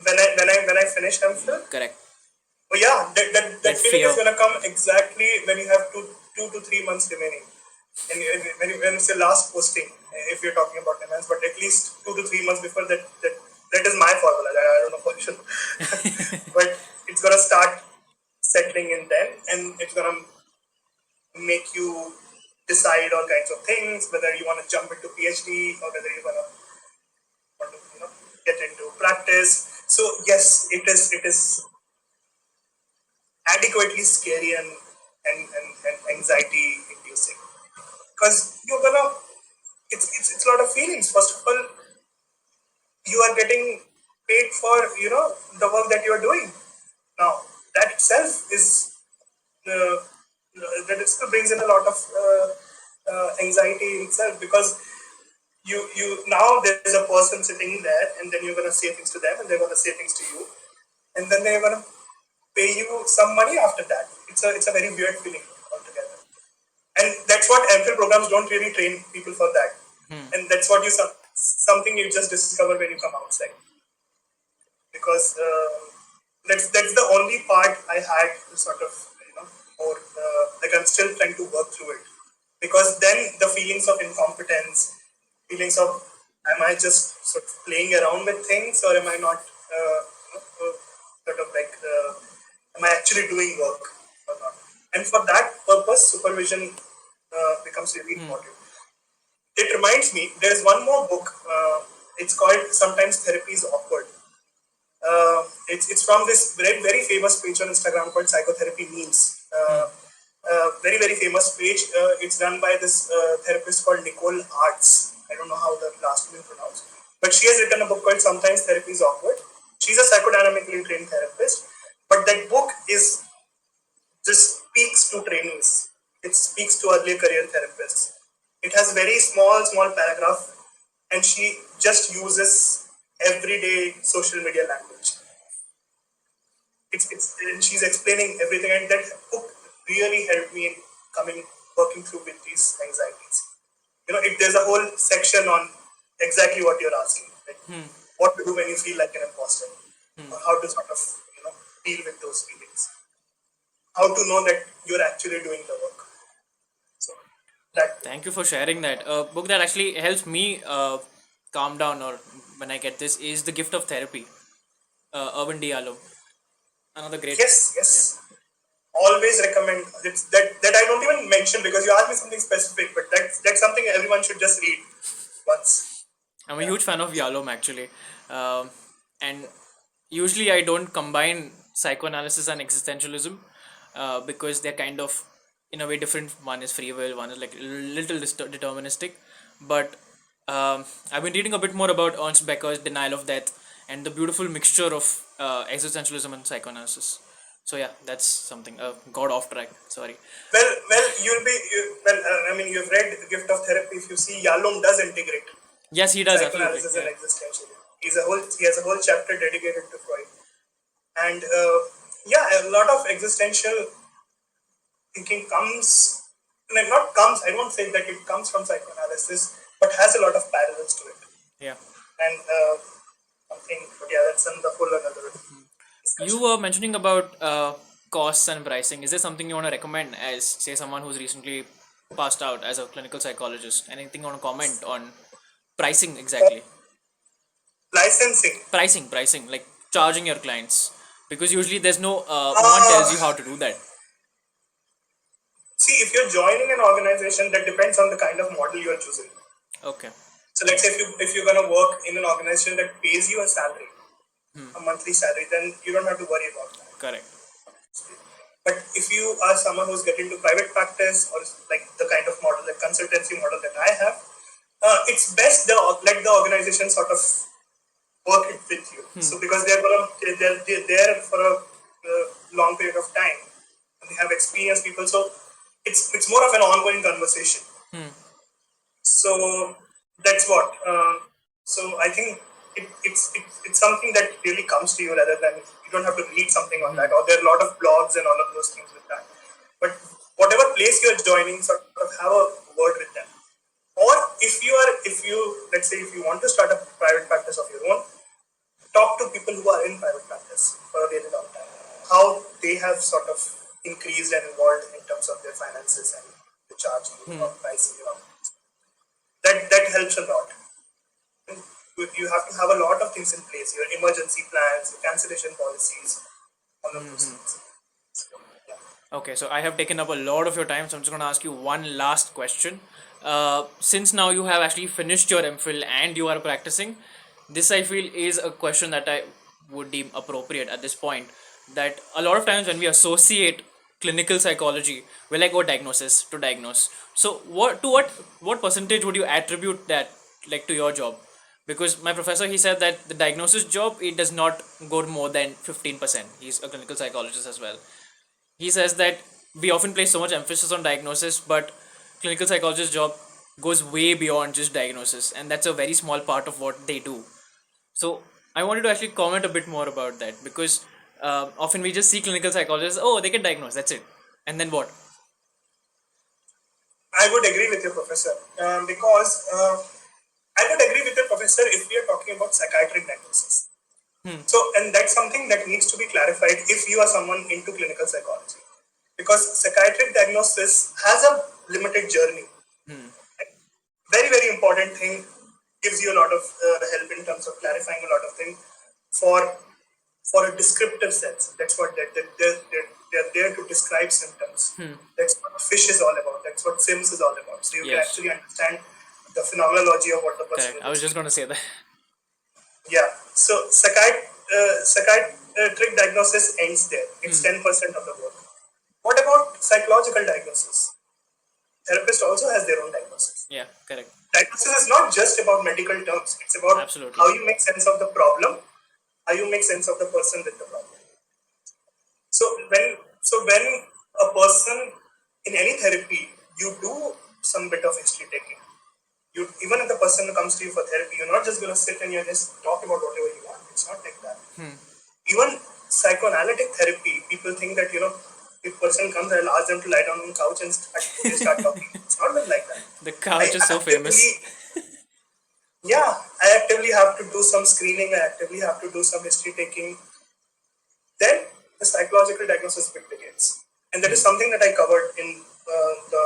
When I finish MPhil, Correct. oh yeah, that feeling fear. is gonna come exactly when you have 2 to 3 months remaining, and when it's the last posting, if you're talking about NIMHANS, but at least 2 to 3 months before that is my formula. I don't know for sure, but it's gonna start settling in then, and it's gonna make you decide all kinds of things, whether you want to jump into PhD or whether you want to get into practice. So yes, it is adequately scary and anxiety inducing, because you're gonna it's a lot of feelings. First of all, you are getting paid for the work that you are doing. Now that itself is that itself brings in a lot of anxiety itself, because you now there's a person sitting there, and then you're gonna say things to them, and they're gonna say things to you, and then they're gonna pay you some money after that. It's a very weird feeling altogether, and that's what MPhil programs don't really train people for that, and that's what something you just discover when you come outside, because that's the only part I had to sort of more like I'm still trying to work through it, because then the feelings of incompetence, feelings of am I just sort of playing around with things, or am I not sort of like am I actually doing work or not? And for that purpose, supervision becomes really important. It reminds me, there's one more book. It's called Sometimes Therapy is Awkward. It's from this very famous page on Instagram called Psychotherapy Memes. Very, very famous page. It's run by this therapist called Nicole Arts. I don't know how the last name is pronounced, but she has written a book called Sometimes Therapy is Awkward. She's a psychodynamically trained therapist, but that book is just speaks to trainees. It speaks to early career therapists. It has very small paragraph, and she just uses everyday social media language. And she's explaining everything, and that book really helped me in working through with these anxieties. There's a whole section on exactly what you're asking, like what to do when you feel like an imposter, or how to sort of deal with those feelings, how to know that you're actually doing the work. So that. Thank you for sharing that. A book that actually helps me calm down or when I get this is The Gift of Therapy. Urban Diallo. Another great. Yes. Always recommend that I don't even mention, because you asked me something specific, but that's something everyone should just read once. I'm a huge fan of Yalom actually, and usually I don't combine psychoanalysis and existentialism because they're kind of in a way different. One is free will, one is like little deterministic. But I've been reading a bit more about Ernst Becker's Denial of Death, and the beautiful mixture of existentialism and psychoanalysis. So yeah, that's something. Got off track. Sorry. Well, I mean, you've read Gift of Therapy. If you see, Yalom does integrate Yes, he does absolutely. psychoanalysis and Yeah. existentialism. He has a whole chapter dedicated to Freud, and a lot of existential thinking comes, like not comes. I don't say that it comes from psychoanalysis, but has a lot of parallels to it. Yeah. And something, but yeah, that's the whole another You discussion. were mentioning about costs and pricing. Is there something you want to recommend as, say, someone who's recently passed out as a clinical psychologist? Anything you want to comment on pricing exactly? Licensing. Pricing, like charging your clients, because usually there's no one tells Uh, you how to do that. See, if you're joining an organization, that depends on the kind of model you're choosing. Okay. So let's say if you're gonna work in an organization that pays you a salary, a monthly salary, then you don't have to worry about that. Correct. But if you are someone who's getting to private practice or like the kind of model, the consultancy model that I have, it's best let the organization sort of work it with you. So because they're there for a long period of time, and they have experienced people, so it's more of an ongoing conversation. So that's what. So I think it's something that really comes to you rather than you don't have to read something on that, or there are a lot of blogs and all of those things with that. But whatever place you're joining, sort of have a word with them. Or if you let's say if you want to start a private practice of your own, talk to people who are in private practice for a really long time. How they have sort of increased and evolved in terms of their finances and the charging or pricing. That helps a lot. You have to have a lot of things in place, your emergency plans, your cancellation policies, all of those things. So, yeah. Okay, so I have taken up a lot of your time, so I'm just going to ask you one last question. Since now you have actually finished your M.Phil and you are practicing, this I feel is a question that I would deem appropriate at this point. That a lot of times when we associate clinical psychology, we're like, oh, diagnosis to diagnose. So what percentage would you attribute that like to your job? Because my professor, he said that the diagnosis job, it does not go more than 15%. He's a clinical psychologist as well. He says that we often place so much emphasis on diagnosis, but clinical psychologist's job goes way beyond just diagnosis, and that's a very small part of what they do. So I wanted to actually comment a bit more about that, because often we just see clinical psychologists, oh, they can diagnose, that's it, and then what? I would agree with you, Professor, because I would agree with you, Professor, if we are talking about psychiatric diagnosis. So, and that's something that needs to be clarified if you are someone into clinical psychology, because psychiatric diagnosis has a limited journey. Very, very important thing, gives you a lot of help in terms of clarifying a lot of things for a descriptive sense. That's what they're there to describe symptoms. That's what FISH is all about. That's what SIMS is all about. So you can Yes, actually understand the phenomenology of what the person correct. is I was just going to say that. Yeah. So psychiatric diagnosis ends there. It's 10% of the work. What about psychological diagnosis? Therapist also has their own diagnosis. Yeah, correct. Diagnosis is not just about medical terms. It's about Absolutely. how you make sense of the problem, how you make sense of the person with the problem. So when a person in any therapy, you do some bit of history taking. You, even if the person comes to you for therapy, you're not just going to sit and you're just talk about whatever you want. It's not like that. Even psychoanalytic therapy, people think that if person comes, I'll ask them to lie down on the couch and they start talking. It's not like that. The couch is so famous. I actively have to do some screening. I actively have to do some history taking. Then the psychological diagnosis bit begins, and that is something that I covered in the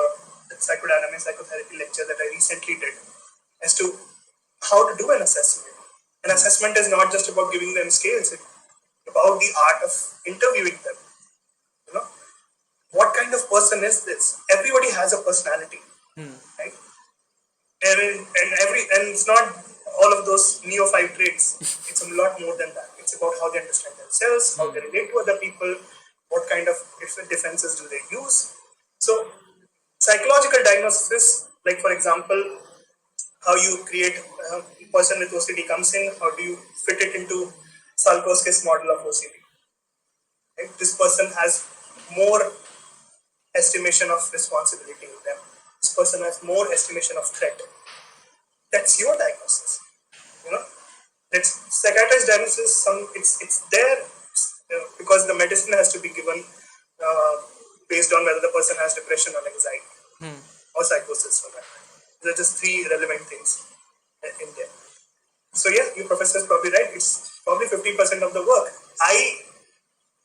psychodynamic psychotherapy lecture that I recently did, as to how to do an assessment. An assessment is not just about giving them scales; it's about the art of interviewing them. You know, what kind of person is this? Everybody has a personality, right? And it's not all of those neo-5 traits. It's a lot more than that. It's about how they understand themselves, how they relate to other people, what kind of defenses do they use. So psychological diagnosis, like for example, how you create a person with OCD comes in, how do you fit it into Salkowski's model of OCD. Right? This person has more estimation of responsibility in them. This person has more estimation of threat. That's your diagnosis. You know, that's psychiatrist diagnosis. It's there because the medicine has to be given based on whether the person has depression or anxiety or psychosis for that. These are just three relevant things in there. So yeah, you professor is probably right. It's probably 50% of the work. I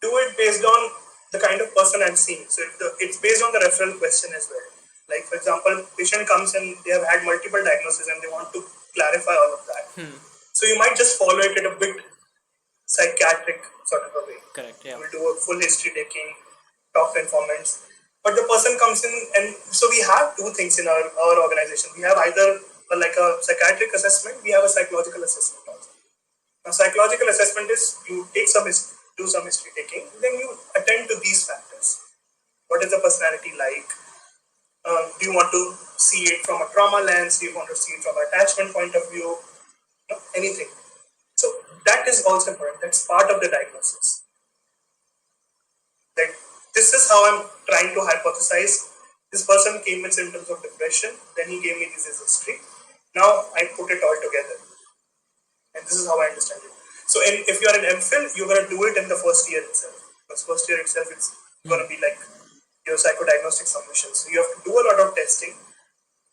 do it based on the kind of person I'm seeing. So it's based on the referral question as well. Like for example, patient comes and they have had multiple diagnoses and they want to clarify all of that. So you might just follow it in a bit psychiatric sort of a way. Correct. Yeah. We'll do a full history taking, talk to informants. But the person comes in, and so we have two things in our organization. We have either like a psychiatric assessment, we have a psychological assessment also. Now, psychological assessment is you take do some history taking, then you attend to these factors. What is the personality like? Do you want to see it from a trauma lens? Do you want to see it from an attachment point of view? Anything. So that is also important. That's part of the diagnosis. Like this is how I'm trying to hypothesize. This person came with symptoms of depression, then he gave me this history. Now I put it all together. And this is how I understand it. So if you're an M.Phil, you're going to do it in the first year itself. Because first year itself, it's going to be like your psychodiagnostic submission. So you have to do a lot of testing,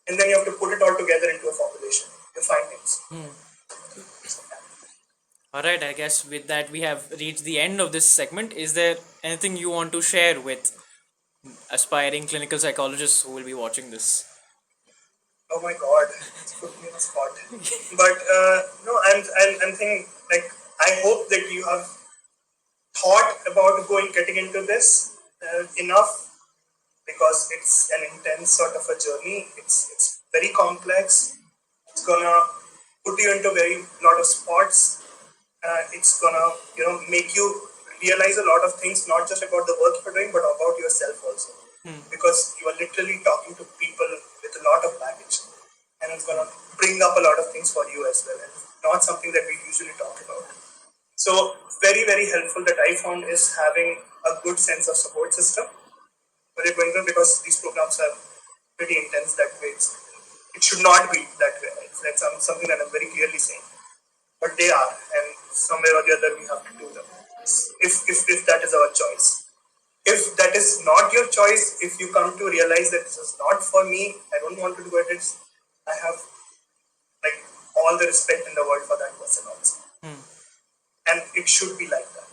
and then you have to put it all together into a formulation, your findings. All right, I guess with that we have reached the end of this segment. Is there anything you want to share with aspiring clinical psychologists who will be watching this? Oh my God, it's put me on the spot. But no, I'm thinking like I hope that you have thought about getting into this enough, because it's an intense sort of a journey. It's very complex. It's gonna put you into very lot of spots. It's gonna make you realize a lot of things, not just about the work you're doing, but about yourself also. Because you are literally talking to people with a lot of baggage, and it's gonna bring up a lot of things for you as well, and not something that we usually talk about. So very, very helpful that I found is having a good sense of support system when you're going through, because these programs are pretty intense that way. It should not be that way. That's something that I'm very clearly saying. But they are, and somewhere or the other we have to do them. If that is our choice. If that is not your choice, if you come to realize that this is not for me, I don't want to do it, I have like all the respect in the world for that person also. And it should be like that.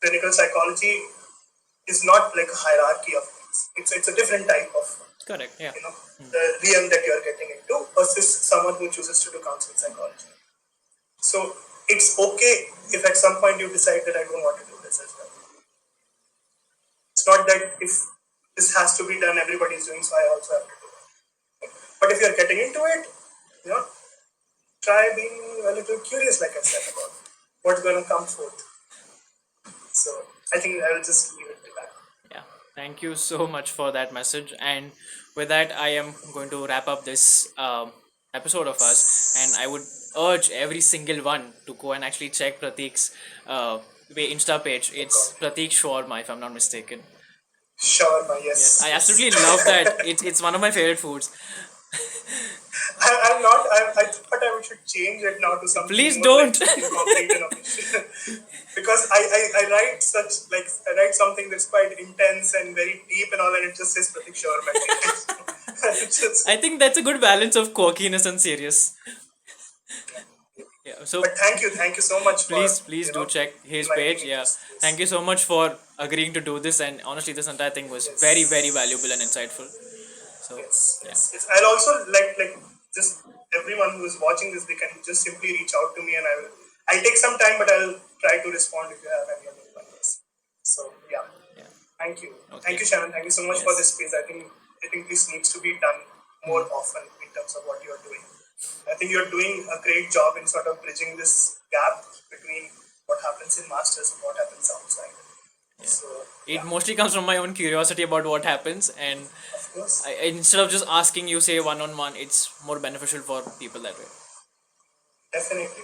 Clinical psychology is not like a hierarchy of things. It's a different type of Correct. Yeah. the realm that you are getting into versus someone who chooses to do counseling psychology. So it's okay if at some point you decide that I don't want to do this as well. It's not that if this has to be done, everybody is doing, so I also have to do it. But if you're getting into it, try being a little curious, like I said, about what's going to come forth. So I think I will just leave it to that. Yeah. Thank you so much for that message. And with that, I am going to wrap up this episode of us. And I would urge every single one to go and actually check Prateek's Insta page. It's Prateek Sharma, if I'm not mistaken. Sharma, yes. I absolutely love that. It's one of my favorite foods. I'm not. I thought I should change it now to something. Please more don't. Like because I write I write something that's quite intense and very deep and all, and it just says Prateek Sharma. I think that's a good balance of quirkiness and serious. Yeah. So. But thank you so much. Please do check his page. Yeah. Thank you so much for agreeing to do this, and honestly, this entire thing was very, very valuable and insightful. So yes. I'll also like just everyone who is watching this, they can just simply reach out to me, and I'll take some time, but I'll try to respond if you have any other questions. So yeah. Thank you. Okay. Thank you, Shannon. Thank you so much for this space. I think this needs to be done more often in terms of what you are doing. I think you're doing a great job in sort of bridging this gap between what happens in masters and what happens outside. Yeah. So, it mostly comes from my own curiosity about what happens, and of course. Instead of just asking you, say one-on-one, it's more beneficial for people that way. Definitely.